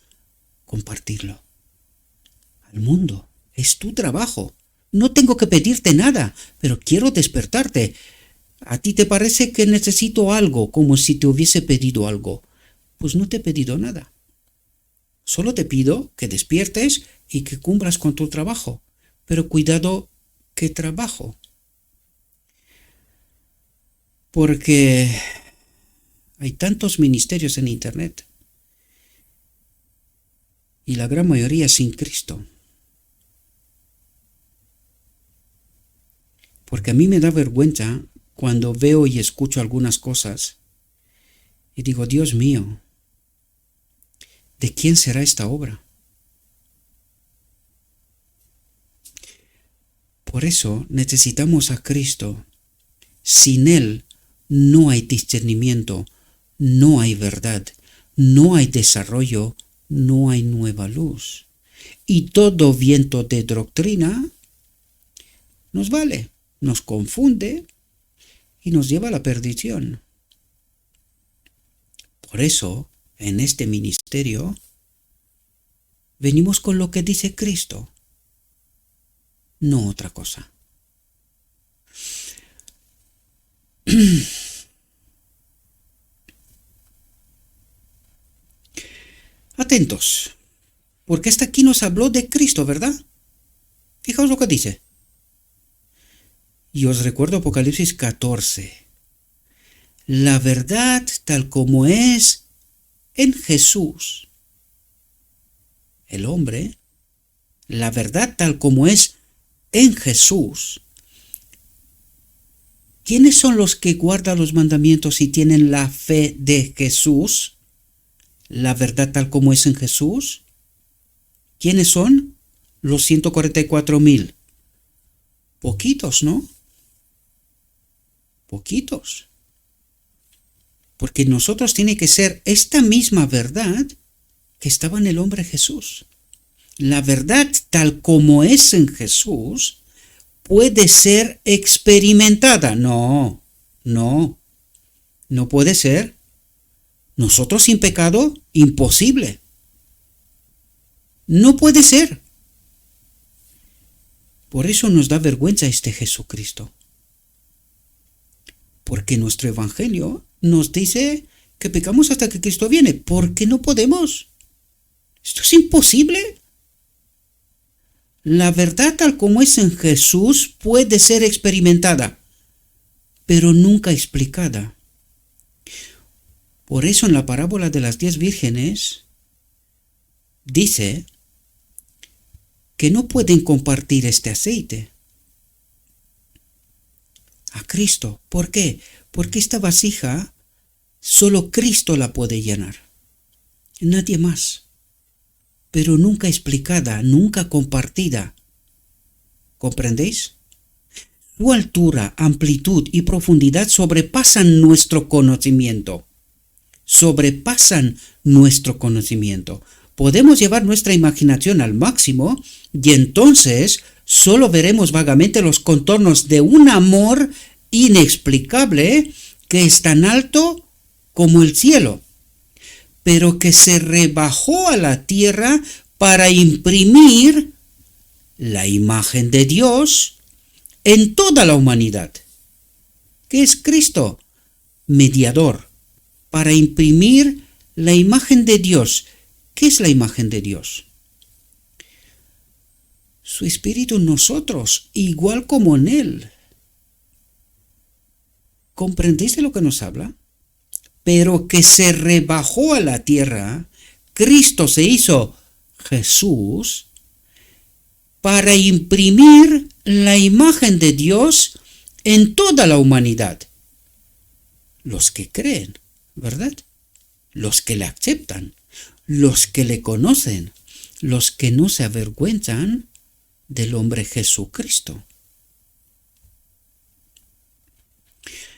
compartirlo? Al mundo. Es tu trabajo. No tengo que pedirte nada, pero quiero despertarte. ¿A ti te parece que necesito algo como si te hubiese pedido algo? Pues no te he pedido nada. Solo te pido que despiertes y que cumplas con tu trabajo. Pero cuidado, ¿qué trabajo? Porque hay tantos ministerios en Internet y la gran mayoría sin Cristo. Porque a mí me da vergüenza cuando veo y escucho algunas cosas y digo, Dios mío, ¿de quién será esta obra? Por eso necesitamos a Cristo. Sin Él no hay discernimiento, no hay verdad, no hay desarrollo, no hay nueva luz. Y todo viento de doctrina nos vale, nos confunde y nos lleva a la perdición. Por eso, en este ministerio, venimos con lo que dice Cristo, no otra cosa. Atentos, porque hasta aquí nos habló de Cristo, ¿verdad? Fijaos lo que dice. Y os recuerdo Apocalipsis 14. La verdad tal como es en Jesús. El hombre, la verdad tal como es en Jesús. ¿Quiénes son los que guardan los mandamientos y tienen la fe de Jesús? La verdad tal como es en Jesús. ¿Quiénes son? Los 144,000. Poquitos, ¿no? Poquitos. Porque nosotros tiene que ser esta misma verdad que estaba en el hombre Jesús. La verdad tal como es en Jesús puede ser experimentada. No puede ser. Nosotros sin pecado, imposible. No puede ser. Por eso nos da vergüenza este Jesucristo. Porque nuestro evangelio nos dice que pecamos hasta que Cristo viene. ¿Por qué no podemos? Esto es imposible. La verdad tal como es en Jesús puede ser experimentada, pero nunca explicada. Por eso en la parábola de las 10 vírgenes dice que no pueden compartir este aceite a Cristo. ¿Por qué? Porque esta vasija solo Cristo la puede llenar, nadie más. Pero nunca explicada, nunca compartida. ¿Comprendéis? Su altura, amplitud y profundidad sobrepasan nuestro conocimiento. Sobrepasan nuestro conocimiento. Podemos llevar nuestra imaginación al máximo y entonces solo veremos vagamente los contornos de un amor inexplicable que es tan alto como el cielo, pero que se rebajó a la tierra para imprimir la imagen de Dios en toda la humanidad. ¿Qué es Cristo? Mediador, para imprimir la imagen de Dios. ¿Qué es la imagen de Dios? Su Espíritu en nosotros, igual como en Él. ¿Comprendéis de lo que nos habla? Pero que se rebajó a la tierra, Cristo se hizo Jesús, para imprimir la imagen de Dios en toda la humanidad. Los que creen, ¿verdad? Los que le aceptan, los que le conocen, los que no se avergüenzan del hombre Jesucristo.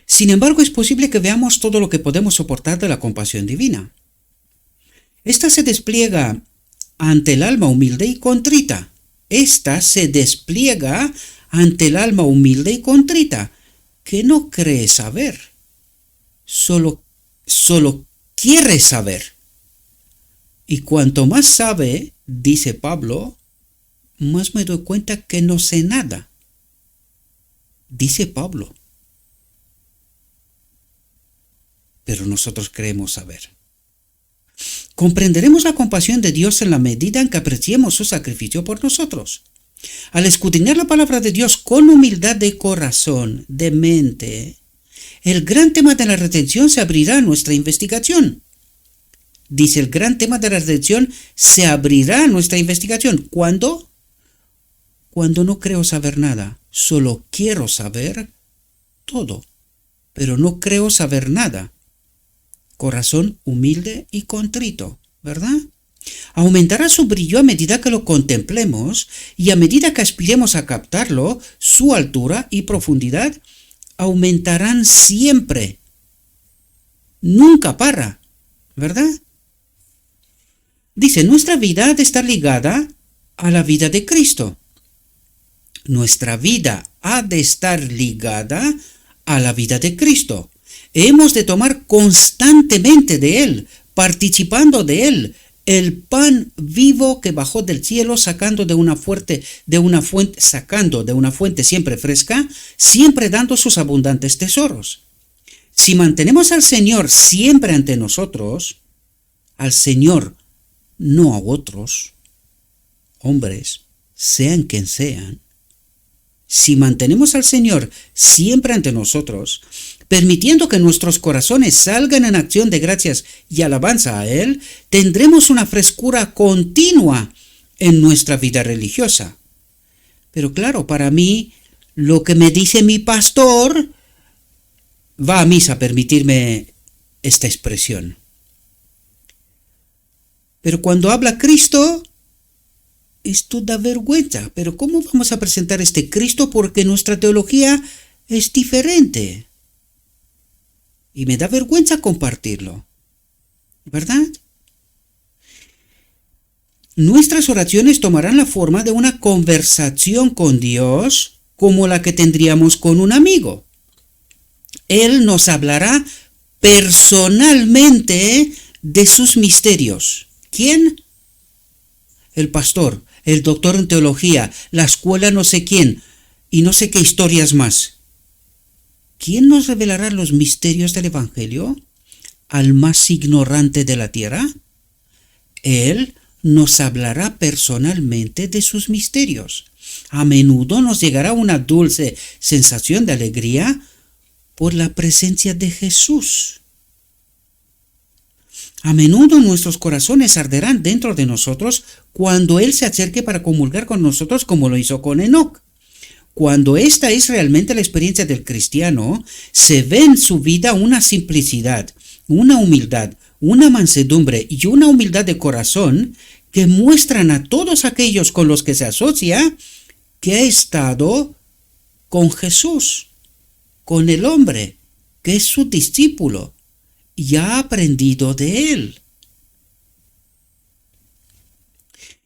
Sin embargo, es posible que veamos todo lo que podemos soportar de la compasión divina. Esta se despliega ante el alma humilde y contrita. Esta se despliega ante el alma humilde y contrita, que no cree saber, solo quiere saber. Y cuanto más sabe, dice Pablo, más me doy cuenta que no sé nada. Dice Pablo. Pero nosotros creemos saber. Comprenderemos la compasión de Dios en la medida en que apreciemos su sacrificio por nosotros. Al escudriñar la palabra de Dios con humildad de corazón, de mente, el gran tema de la redención se abrirá a nuestra investigación. Dice, el gran tema de la redención se abrirá a nuestra investigación. ¿Cuándo? Cuando no creo saber nada, solo quiero saber todo, pero no creo saber nada. Corazón humilde y contrito, ¿verdad? Aumentará su brillo a medida que lo contemplemos y a medida que aspiremos a captarlo, su altura y profundidad aumentarán siempre. Nunca para, ¿verdad? Dice, nuestra vida ha de estar ligada a la vida de Cristo. Nuestra vida ha de estar ligada a la vida de Cristo. Hemos de tomar constantemente de Él, participando de Él, el pan vivo que bajó del cielo, sacando de una fuente siempre fresca, siempre dando sus abundantes tesoros. Si mantenemos al Señor siempre ante nosotros, al Señor, no a otros, hombres, sean quien sean, si mantenemos al Señor siempre ante nosotros, permitiendo que nuestros corazones salgan en acción de gracias y alabanza a Él, tendremos una frescura continua en nuestra vida religiosa. Pero claro, para mí, lo que me dice mi pastor va a misa, permitirme esta expresión. Pero cuando habla Cristo, esto da vergüenza. Pero ¿cómo vamos a presentar este Cristo? Porque nuestra teología es diferente. Y me da vergüenza compartirlo, ¿verdad? Nuestras oraciones tomarán la forma de una conversación con Dios como la que tendríamos con un amigo. Él nos hablará personalmente de sus misterios. ¿Quién? El pastor, el doctor en teología, la escuela no sé quién y no sé qué historias más. ¿Quién nos revelará los misterios del Evangelio? ¿Al más ignorante de la tierra? Él nos hablará personalmente de sus misterios. A menudo nos llegará una dulce sensación de alegría por la presencia de Jesús. A menudo nuestros corazones arderán dentro de nosotros cuando Él se acerque para comulgar con nosotros como lo hizo con Enoc. Cuando esta es realmente la experiencia del cristiano, se ve en su vida una simplicidad, una humildad, una mansedumbre y una humildad de corazón que muestran a todos aquellos con los que se asocia que ha estado con Jesús, con el hombre, que es su discípulo y ha aprendido de él.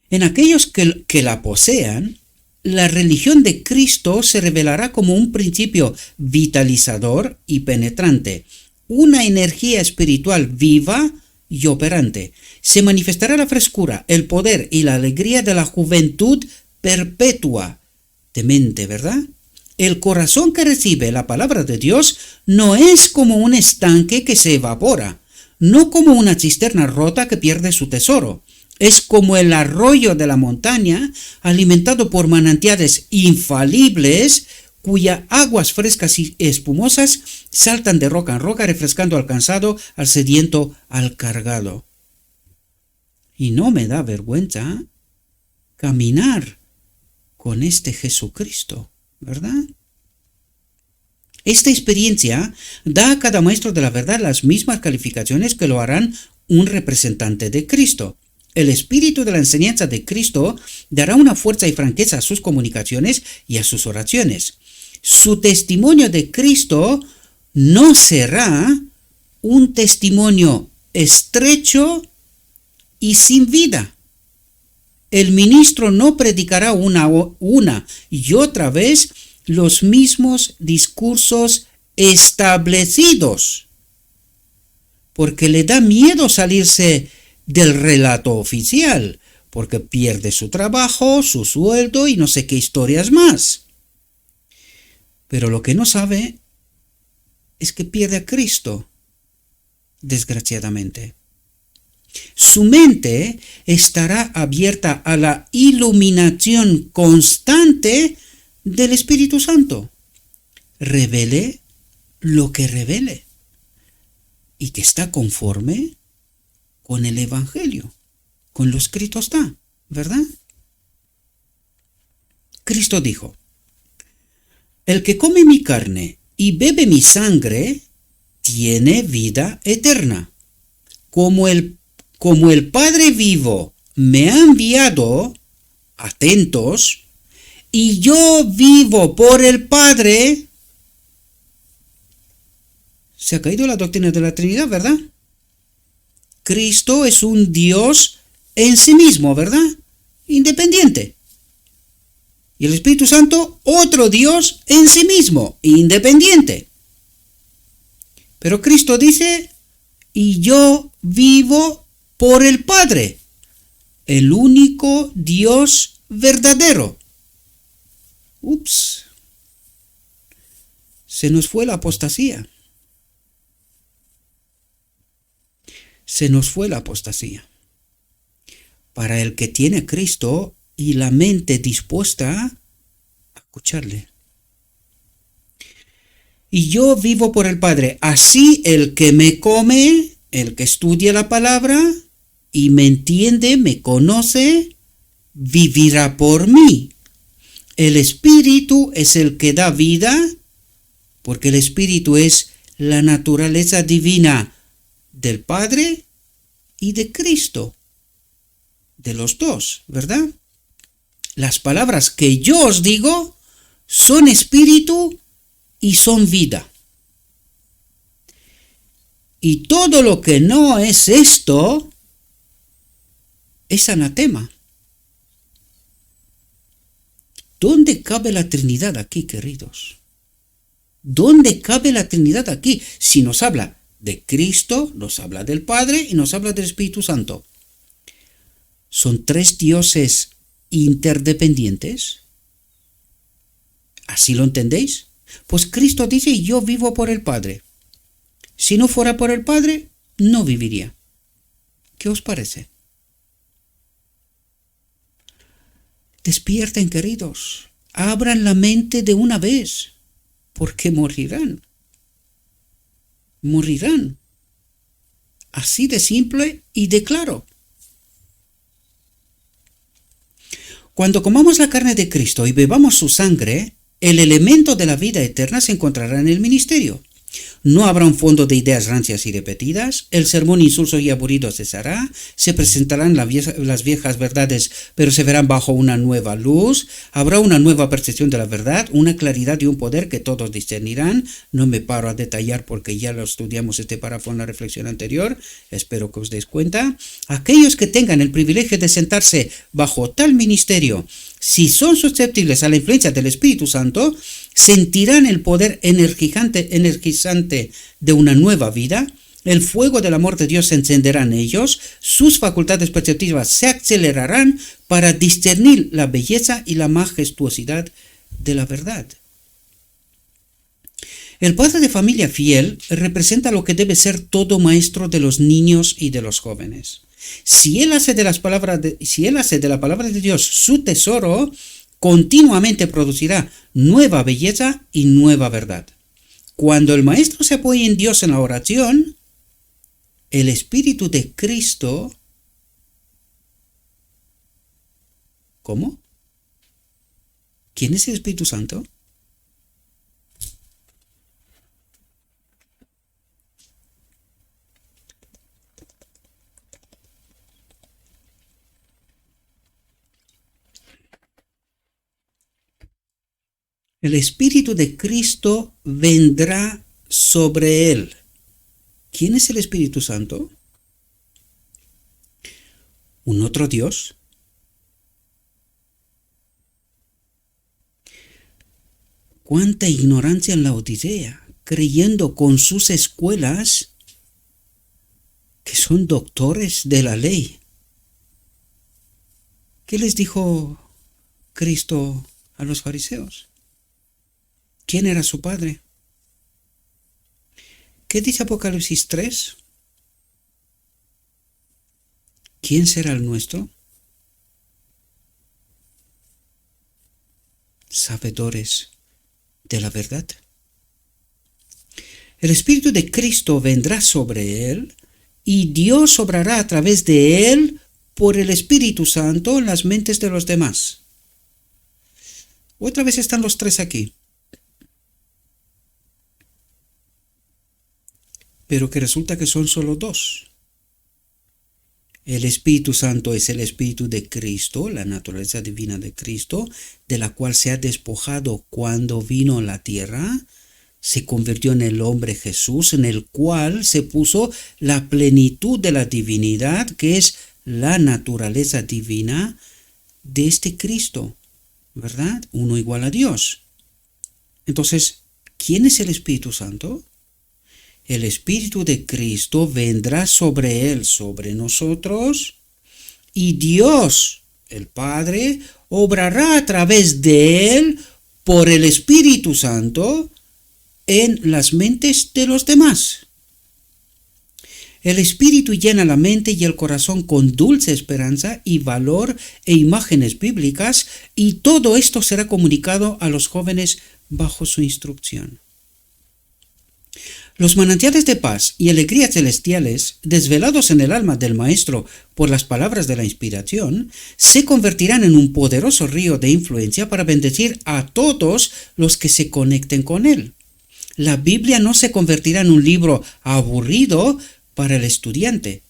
En aquellos que la posean, la religión de Cristo se revelará como un principio vitalizador y penetrante, una energía espiritual viva y operante. Se manifestará la frescura, el poder y la alegría de la juventud perpetua de mente, ¿verdad? El corazón que recibe la palabra de Dios no es como un estanque que se evapora, no como una cisterna rota que pierde su tesoro. Es como el arroyo de la montaña, alimentado por manantiales infalibles, cuyas aguas frescas y espumosas saltan de roca en roca, refrescando al cansado, al sediento, al cargado. Y no me da vergüenza caminar con este Jesucristo, ¿verdad? Esta experiencia da a cada maestro de la verdad las mismas calificaciones que lo harán un representante de Cristo. El espíritu de la enseñanza de Cristo dará una fuerza y franqueza a sus comunicaciones y a sus oraciones. Su testimonio de Cristo no será un testimonio estrecho y sin vida. El ministro no predicará una y otra vez los mismos discursos establecidos, porque le da miedo salirse del relato oficial, porque pierde su trabajo, su sueldo y no sé qué historias más. Pero lo que no sabe es que pierde a Cristo, desgraciadamente. Su mente estará abierta a la iluminación constante del Espíritu Santo. Revele lo que revele y que está conforme con el Evangelio, con lo escrito está, ¿verdad? Cristo dijo: el que come mi carne y bebe mi sangre tiene vida eterna. Como el Padre vivo me ha enviado, atentos, y yo vivo por el Padre. Se ha caído la doctrina de la Trinidad, ¿verdad? Cristo es un Dios en sí mismo, ¿verdad? Independiente. Y el Espíritu Santo, otro Dios en sí mismo, independiente. Pero Cristo dice: y yo vivo por el Padre, el único Dios verdadero. Ups. Se nos fue la apostasía. Se nos fue la apostasía. Para el que tiene a Cristo y la mente dispuesta a escucharle. Y yo vivo por el Padre. Así el que me come, el que estudia la palabra y me entiende, me conoce, vivirá por mí. El Espíritu es el que da vida, porque el Espíritu es la naturaleza divina del Padre y de Cristo, de los dos, ¿verdad? Las palabras que yo os digo son espíritu y son vida. Y todo lo que no es esto es anatema. ¿Dónde cabe la Trinidad aquí, queridos? ¿Dónde cabe la Trinidad aquí? Si nos habla de Cristo, nos habla del Padre y nos habla del Espíritu Santo. ¿Son tres dioses interdependientes? ¿Así lo entendéis? Pues Cristo dice: yo vivo por el Padre. Si no fuera por el Padre, no viviría. ¿Qué os parece? Despierten, queridos. Abran la mente de una vez, porque morirán. Morirán. Así de simple y de claro. Cuando comamos la carne de Cristo y bebamos su sangre, el elemento de la vida eterna se encontrará en el ministerio. No habrá un fondo de ideas rancias y repetidas, el sermón insulso y aburrido cesará, se presentarán las viejas verdades, pero se verán bajo una nueva luz, habrá una nueva percepción de la verdad, una claridad y un poder que todos discernirán. No me paro a detallar porque ya lo estudiamos este párrafo en la reflexión anterior, espero que os deis cuenta. Aquellos que tengan el privilegio de sentarse bajo tal ministerio, si son susceptibles a la influencia del Espíritu Santo, sentirán el poder energizante de una nueva vida, el fuego del amor de Dios se encenderá en ellos, sus facultades perceptivas se acelerarán para discernir la belleza y la majestuosidad de la verdad. El padre de familia fiel representa lo que debe ser todo maestro de los niños y de los jóvenes. Si él hace de la palabra de Dios su tesoro, continuamente producirá nueva belleza y nueva verdad. Cuando el maestro se apoya en Dios en la oración, el Espíritu de Cristo, ¿cómo? ¿Quién es el Espíritu Santo? El Espíritu de Cristo vendrá sobre él. ¿Quién es el Espíritu Santo? ¿Un otro Dios? Cuánta ignorancia en la Odisea, creyendo con sus escuelas que son doctores de la ley. ¿Qué les dijo Cristo a los fariseos? ¿Quién era su padre? ¿Qué dice Apocalipsis 3? ¿Quién será el nuestro? Sabedores de la verdad. El Espíritu de Cristo vendrá sobre él y Dios obrará a través de él por el Espíritu Santo en las mentes de los demás. Otra vez están los tres aquí. Pero que resulta que son solo dos. El Espíritu Santo es el Espíritu de Cristo, la naturaleza divina de Cristo, de la cual se ha despojado cuando vino a la tierra, se convirtió en el hombre Jesús, en el cual se puso la plenitud de la divinidad, que es la naturaleza divina de este Cristo, ¿verdad? Uno igual a Dios. Entonces, ¿quién es el Espíritu Santo? El Espíritu de Cristo vendrá sobre él, sobre nosotros, y Dios, el Padre, obrará a través de él por el Espíritu Santo en las mentes de los demás. El Espíritu llena la mente y el corazón con dulce esperanza y valor e imágenes bíblicas, y todo esto será comunicado a los jóvenes bajo su instrucción. Los manantiales de paz y alegrías celestiales, desvelados en el alma del Maestro por las palabras de la inspiración, se convertirán en un poderoso río de influencia para bendecir a todos los que se conecten con él. La Biblia no se convertirá en un libro aburrido para el estudiante.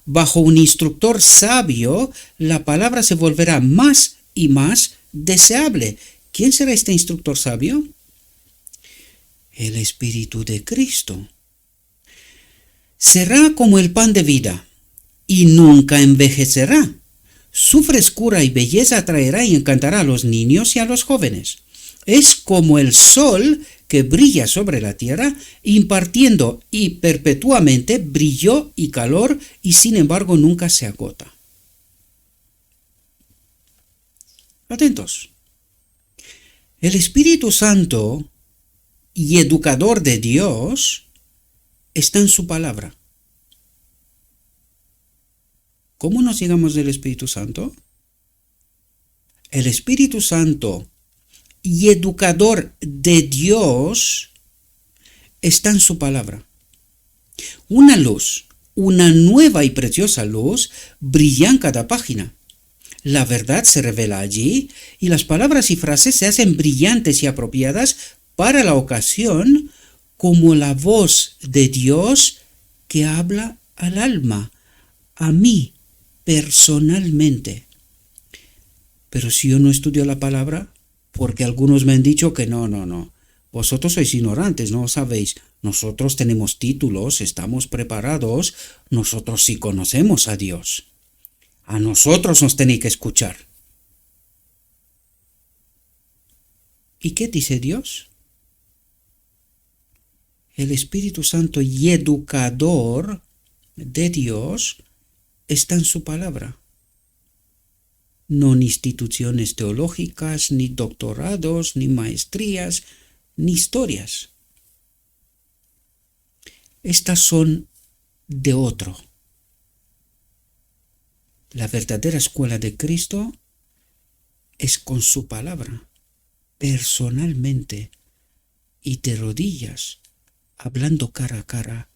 Bajo un instructor sabio, la palabra se volverá más y más deseable. ¿Quién será este instructor sabio? El Espíritu de Cristo. Será como el pan de vida y nunca envejecerá. Su frescura y belleza atraerá y encantará a los niños y a los jóvenes. Es como el sol que brilla sobre la tierra, impartiendo y perpetuamente brillo y calor, y sin embargo nunca se agota. Atentos. El Espíritu Santo y educador de Dios está en su palabra. ¿Cómo nos llegamos del Espíritu Santo? El Espíritu Santo y educador de Dios está en su palabra. Una luz, una nueva y preciosa luz, brilla en cada página. La verdad se revela allí y las palabras y frases se hacen brillantes y apropiadas para la ocasión, como la voz de Dios que habla al alma, a mí personalmente. Pero si yo no estudio la palabra, porque algunos me han dicho que no, vosotros sois ignorantes, no sabéis, nosotros tenemos títulos, estamos preparados, nosotros sí conocemos a Dios. A nosotros nos tenéis que escuchar. ¿Y qué dice Dios? El Espíritu Santo y educador de Dios está en su palabra. No en instituciones teológicas, ni doctorados, ni maestrías, ni historias. Estas son de otro. La verdadera escuela de Cristo es con su palabra, personalmente, y de rodillas, hablando cara a cara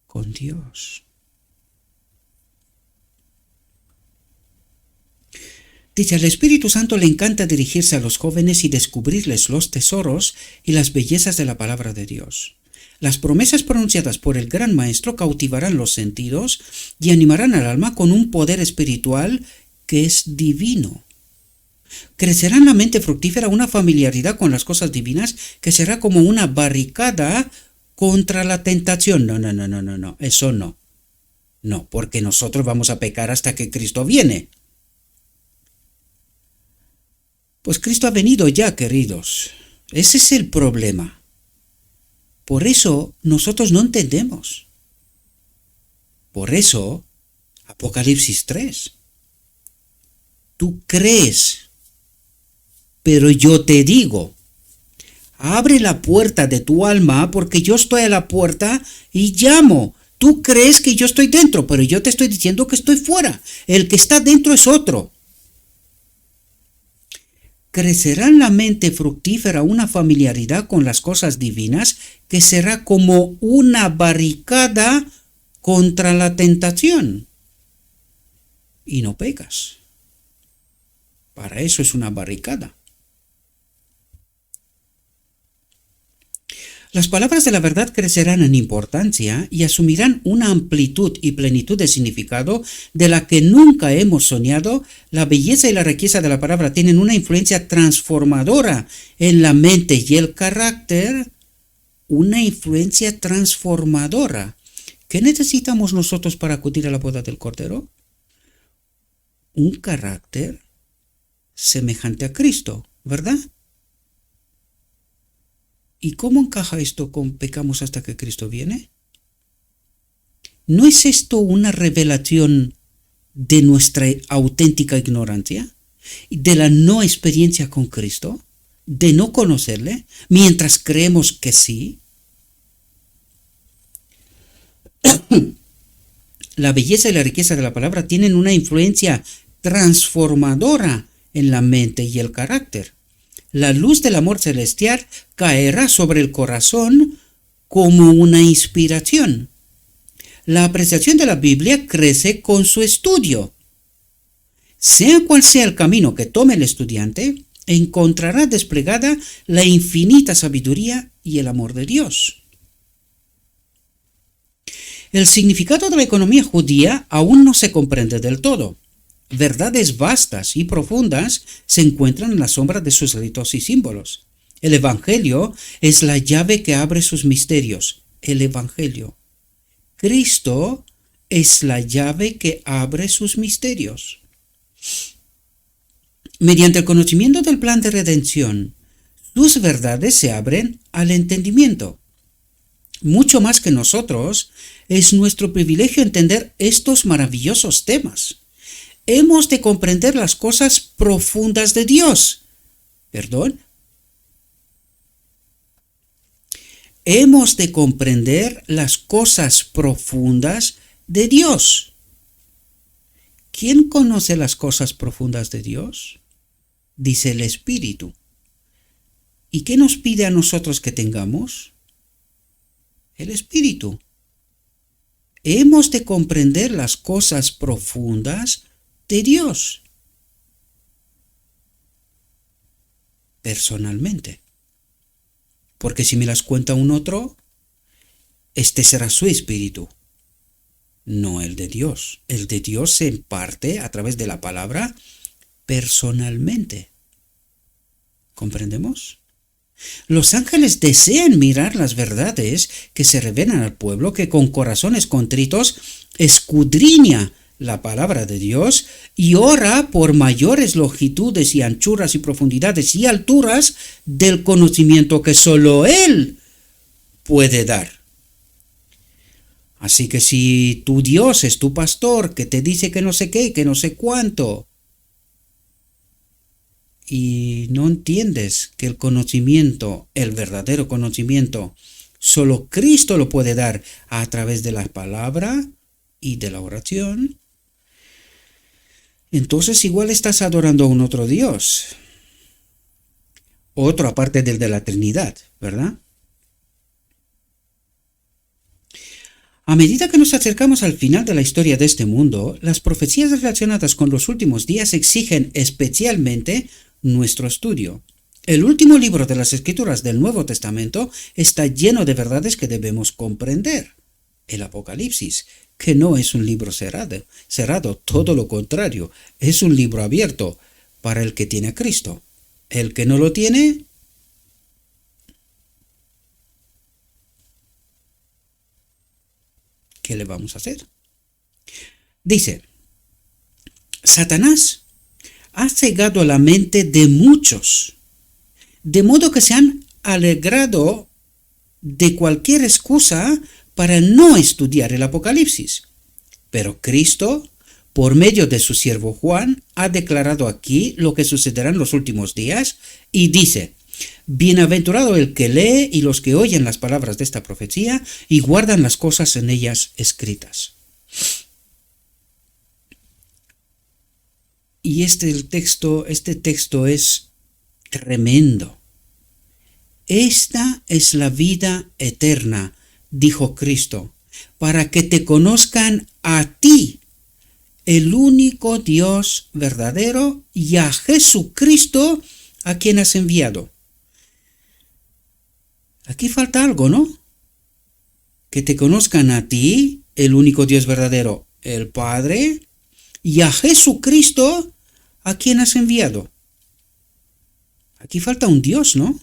con Dios. Dice, al Espíritu Santo le encanta dirigirse a los jóvenes y descubrirles los tesoros y las bellezas de la palabra de Dios. Las promesas pronunciadas por el gran maestro cautivarán los sentidos y animarán al alma con un poder espiritual que es divino. Crecerá en la mente fructífera una familiaridad con las cosas divinas que será como una barricada contra la tentación. No, eso no. No, porque nosotros vamos a pecar hasta que Cristo viene. Pues Cristo ha venido ya, queridos. Ese es el problema. Por eso nosotros no entendemos. Por eso, Apocalipsis 3. Tú crees, pero yo te digo, abre la puerta de tu alma porque yo estoy a la puerta y llamo. Tú crees que yo estoy dentro, pero yo te estoy diciendo que estoy fuera. El que está dentro es otro. Crecerá en la mente fructífera una familiaridad con las cosas divinas que será como una barricada contra la tentación. Y no pecas. Para eso es una barricada. Las palabras de la verdad crecerán en importancia y asumirán una amplitud y plenitud de significado de la que nunca hemos soñado. La belleza y la riqueza de la palabra tienen una influencia transformadora en la mente y el carácter. Una influencia transformadora. ¿Qué necesitamos nosotros para acudir a la boda del Cordero? Un carácter semejante a Cristo, ¿verdad? ¿Y cómo encaja esto con pecamos hasta que Cristo viene? ¿No es esto una revelación de nuestra auténtica ignorancia? ¿De la no experiencia con Cristo? ¿De no conocerle? Mientras creemos que sí. La belleza y la riqueza de la palabra tienen una influencia transformadora en la mente y el carácter. La luz del amor celestial caerá sobre el corazón como una inspiración. La apreciación de la Biblia crece con su estudio. Sea cual sea el camino que tome el estudiante, encontrará desplegada la infinita sabiduría y el amor de Dios. El significado de la economía judía aún no se comprende del todo. Verdades vastas y profundas se encuentran en la sombra de sus ritos y símbolos. El Evangelio es la llave que abre sus misterios. El Evangelio. Cristo es la llave que abre sus misterios. Mediante el conocimiento del plan de redención, sus verdades se abren al entendimiento. Mucho más que nosotros, es nuestro privilegio entender estos maravillosos temas. Hemos de comprender las cosas profundas de Dios. ¿Perdón? Hemos de comprender las cosas profundas de Dios. ¿Quién conoce las cosas profundas de Dios? Dice el Espíritu. ¿Y qué nos pide a nosotros que tengamos? El Espíritu. Hemos de comprender las cosas profundas de Dios personalmente, porque si me las cuenta un otro, este será su espíritu, no el de Dios. El de Dios se imparte a través de la palabra personalmente. ¿Comprendemos? Los ángeles desean mirar las verdades que se revelan al pueblo que con corazones contritos escudriña la palabra de Dios y ora por mayores longitudes y anchuras y profundidades y alturas del conocimiento que solo Él puede dar. Así que si tu Dios es tu pastor que te dice que no sé qué, que no sé cuánto, y no entiendes que el conocimiento, el verdadero conocimiento, solo Cristo lo puede dar a través de la palabra y de la oración, entonces igual estás adorando a un otro Dios. Otro aparte del de la Trinidad, ¿verdad? A medida que nos acercamos al final de la historia de este mundo, las profecías relacionadas con los últimos días exigen especialmente nuestro estudio. El último libro de las Escrituras del Nuevo Testamento está lleno de verdades que debemos comprender. El Apocalipsis, que no es un libro cerrado, todo lo contrario, es un libro abierto para el que tiene a Cristo. El que no lo tiene, ¿qué le vamos a hacer? Dice, Satanás ha cegado la mente de muchos, de modo que se han alegrado de cualquier excusa para no estudiar el Apocalipsis. Pero Cristo, por medio de su siervo Juan, ha declarado aquí lo que sucederá en los últimos días y dice, bienaventurado el que lee y los que oyen las palabras de esta profecía y guardan las cosas en ellas escritas. Y este texto es tremendo. Esta es la vida eterna, dijo Cristo, para que te conozcan a ti, el único Dios verdadero, y a Jesucristo, a quien has enviado. Aquí falta algo, ¿no? Que te conozcan a ti, el único Dios verdadero, el Padre, y a Jesucristo, a quien has enviado. Aquí falta un Dios, ¿no?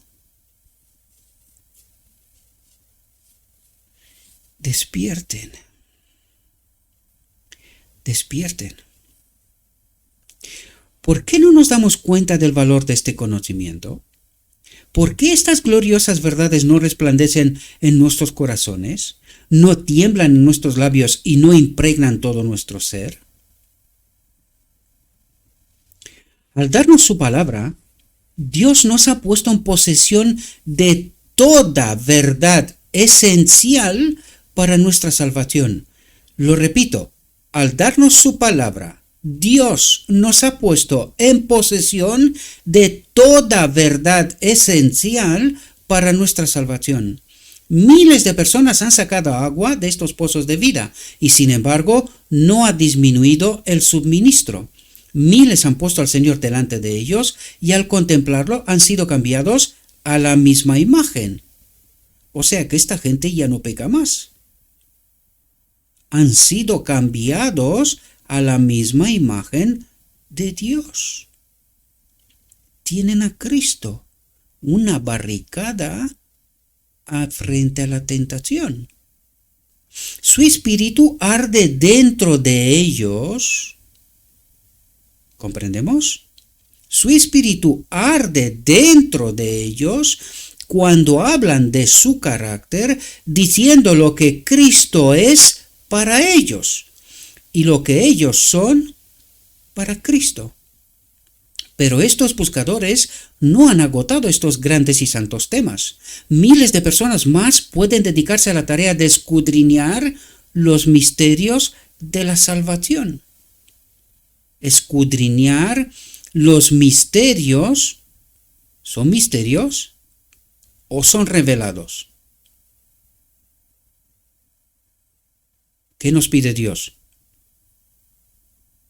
Despierten. Despierten. ¿Por qué no nos damos cuenta del valor de este conocimiento? ¿Por qué estas gloriosas verdades no resplandecen en nuestros corazones, no tiemblan en nuestros labios y no impregnan todo nuestro ser? Al darnos su palabra, Dios nos ha puesto en posesión de toda verdad esencial para nuestra salvación. Lo repito, al darnos su palabra, Dios nos ha puesto en posesión de toda verdad esencial para nuestra salvación. Miles de personas han sacado agua de estos pozos de vida y sin embargo no ha disminuido el suministro. Miles han puesto al Señor delante de ellos y al contemplarlo han sido cambiados a la misma imagen. O sea que esta gente ya no peca más. Han sido cambiados a la misma imagen de Dios. Tienen a Cristo, una barricada frente a la tentación. Su espíritu arde dentro de ellos. ¿Comprendemos? Su espíritu arde dentro de ellos cuando hablan de su carácter, diciendo lo que Cristo es para ellos y lo que ellos son para Cristo. Pero estos buscadores no han agotado estos grandes y santos temas. Miles de personas más pueden dedicarse a la tarea de escudriñar los misterios de la salvación. Escudriñar los misterios. ¿Son misterios o son revelados? ¿Qué nos pide Dios?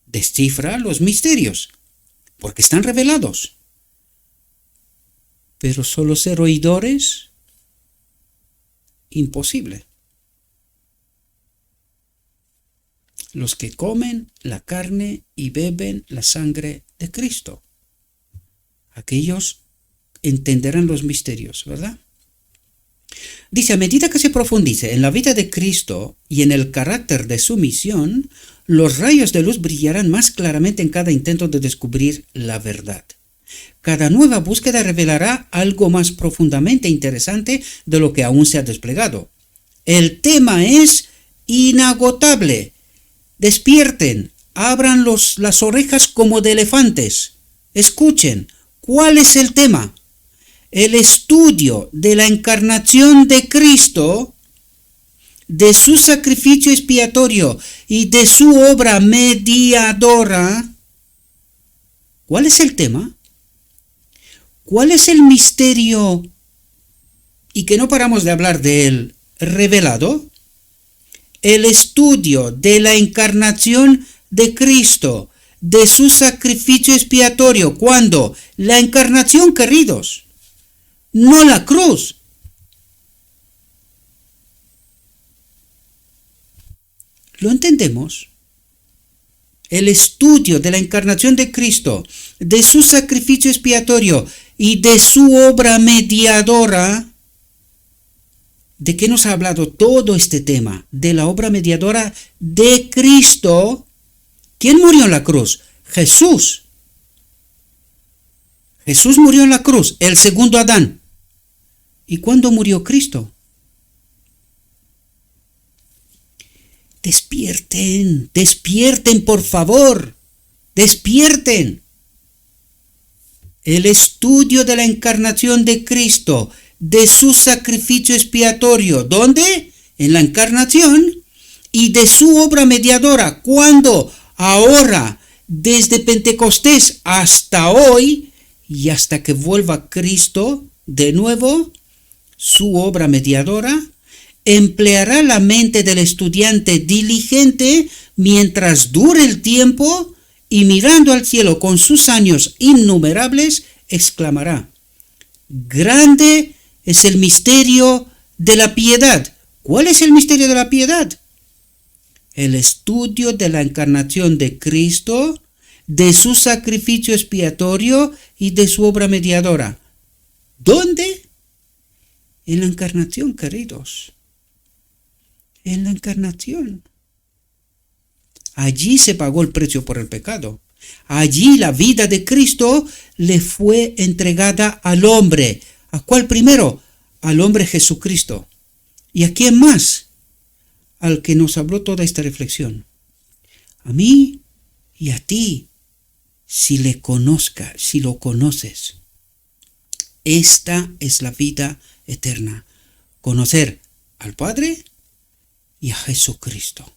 Descifra los misterios, porque están revelados. Pero solo ser oidores, imposible. Los que comen la carne y beben la sangre de Cristo. Aquellos entenderán los misterios, ¿verdad? Dice, a medida que se profundice en la vida de Cristo y en el carácter de su misión, los rayos de luz brillarán más claramente en cada intento de descubrir la verdad. Cada nueva búsqueda revelará algo más profundamente interesante de lo que aún se ha desplegado. El tema es inagotable. Despierten, abran las orejas como de elefantes. Escuchen, ¿cuál es el tema? El estudio de la encarnación de Cristo, de su sacrificio expiatorio y de su obra mediadora. ¿Cuál es el tema? ¿Cuál es el misterio? Y que no paramos de hablar de él, revelado. el estudio de la encarnación de Cristo, de su sacrificio expiatorio. ¿Cuándo? La encarnación, queridos, no la cruz. ¿Lo entendemos? El estudio de la encarnación de Cristo, de su sacrificio expiatorio y de su obra mediadora. ¿De qué nos ha hablado todo este tema? De la obra mediadora de Cristo. ¿Quién murió en la cruz? Jesús. Jesús murió en la cruz, el segundo Adán. ¿Y cuándo murió Cristo? Despierten, despierten, por favor, despierten. El estudio de la encarnación de Cristo, de su sacrificio expiatorio. ¿Dónde? En la encarnación. Y de su obra mediadora. ¿Cuándo? Ahora, desde Pentecostés hasta hoy, y hasta que vuelva Cristo de nuevo, su obra mediadora empleará la mente del estudiante diligente mientras dure el tiempo y mirando al cielo con sus años innumerables, exclamará: grande es el misterio de la piedad. ¿Cuál es el misterio de la piedad? El estudio de la encarnación de Cristo, de su sacrificio expiatorio y de su obra mediadora. ¿Dónde? En la encarnación, queridos. En la encarnación. Allí se pagó el precio por el pecado. Allí la vida de Cristo le fue entregada al hombre. ¿A cuál primero? Al hombre Jesucristo. ¿Y a quién más? Al que nos habló toda esta reflexión. A mí y a ti, si le conozcas, si lo conoces. Esta es la vida eterna. Conocer al Padre y a Jesucristo.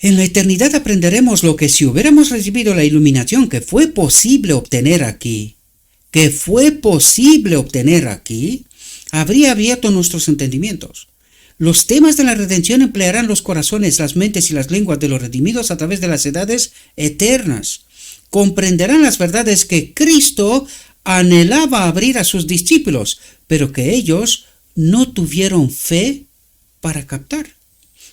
En la eternidad aprenderemos lo que si hubiéramos recibido la iluminación que fue posible obtener aquí, habría abierto nuestros entendimientos. Los temas de la redención emplearán los corazones, las mentes y las lenguas de los redimidos a través de las edades eternas. Comprenderán las verdades que Cristo anhelaba abrir a sus discípulos, pero que ellos no tuvieron fe para captar.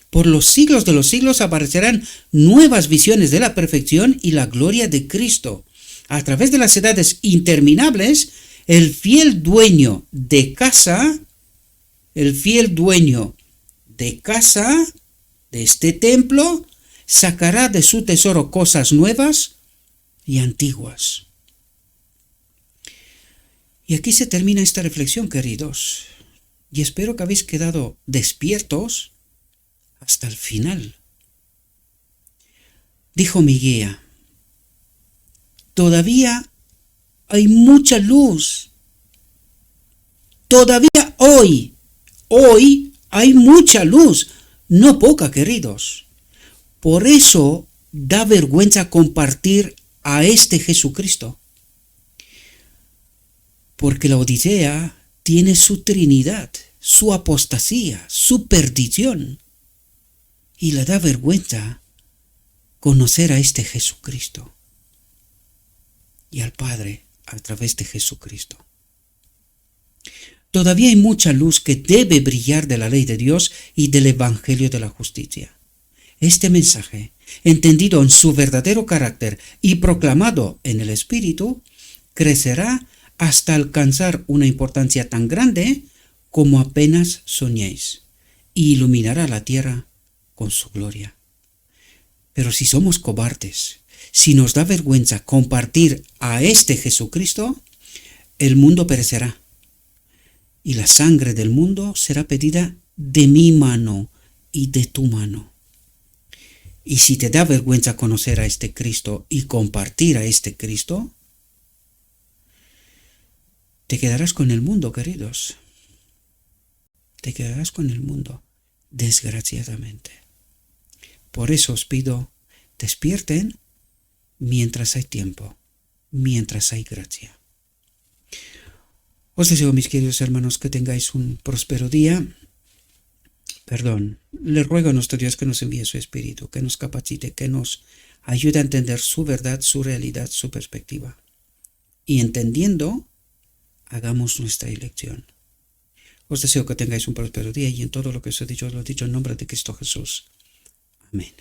Por los siglos de los siglos aparecerán nuevas visiones de la perfección y la gloria de Cristo. A través de las edades interminables, el fiel dueño de casa, de este templo, sacará de su tesoro cosas nuevas y antiguas. Y aquí se termina esta reflexión, queridos, y espero que habéis quedado despiertos hasta el final. Dijo mi guía: todavía hay mucha luz. Todavía hoy hay mucha luz, no poca, queridos. Por eso da vergüenza compartir a este Jesucristo. Porque la Odisea tiene su Trinidad, su apostasía, su perdición. Y le da vergüenza conocer a este Jesucristo y al Padre a través de Jesucristo. Todavía hay mucha luz que debe brillar de la ley de Dios y del Evangelio de la justicia. Este mensaje, entendido en su verdadero carácter y proclamado en el Espíritu, crecerá hasta alcanzar una importancia tan grande como apenas soñéis, y iluminará la tierra con su gloria. Pero si somos cobardes, si nos da vergüenza compartir a este Jesucristo, el mundo perecerá, y la sangre del mundo será pedida de mi mano y de tu mano. Y si te da vergüenza conocer a este Cristo y compartir a este Cristo, te quedarás con el mundo, queridos. Te quedarás con el mundo, desgraciadamente. Por eso os pido, despierten mientras hay tiempo, mientras hay gracia. Os deseo, mis queridos hermanos, que tengáis un próspero día Perdón, le ruego a nuestro Dios que nos envíe su Espíritu, que nos capacite, que nos ayude a entender su verdad, su realidad, su perspectiva. Y entendiendo, hagamos nuestra elección. Os deseo que tengáis un próspero día y en todo lo que os he dicho, os lo he dicho en nombre de Cristo Jesús. Amén.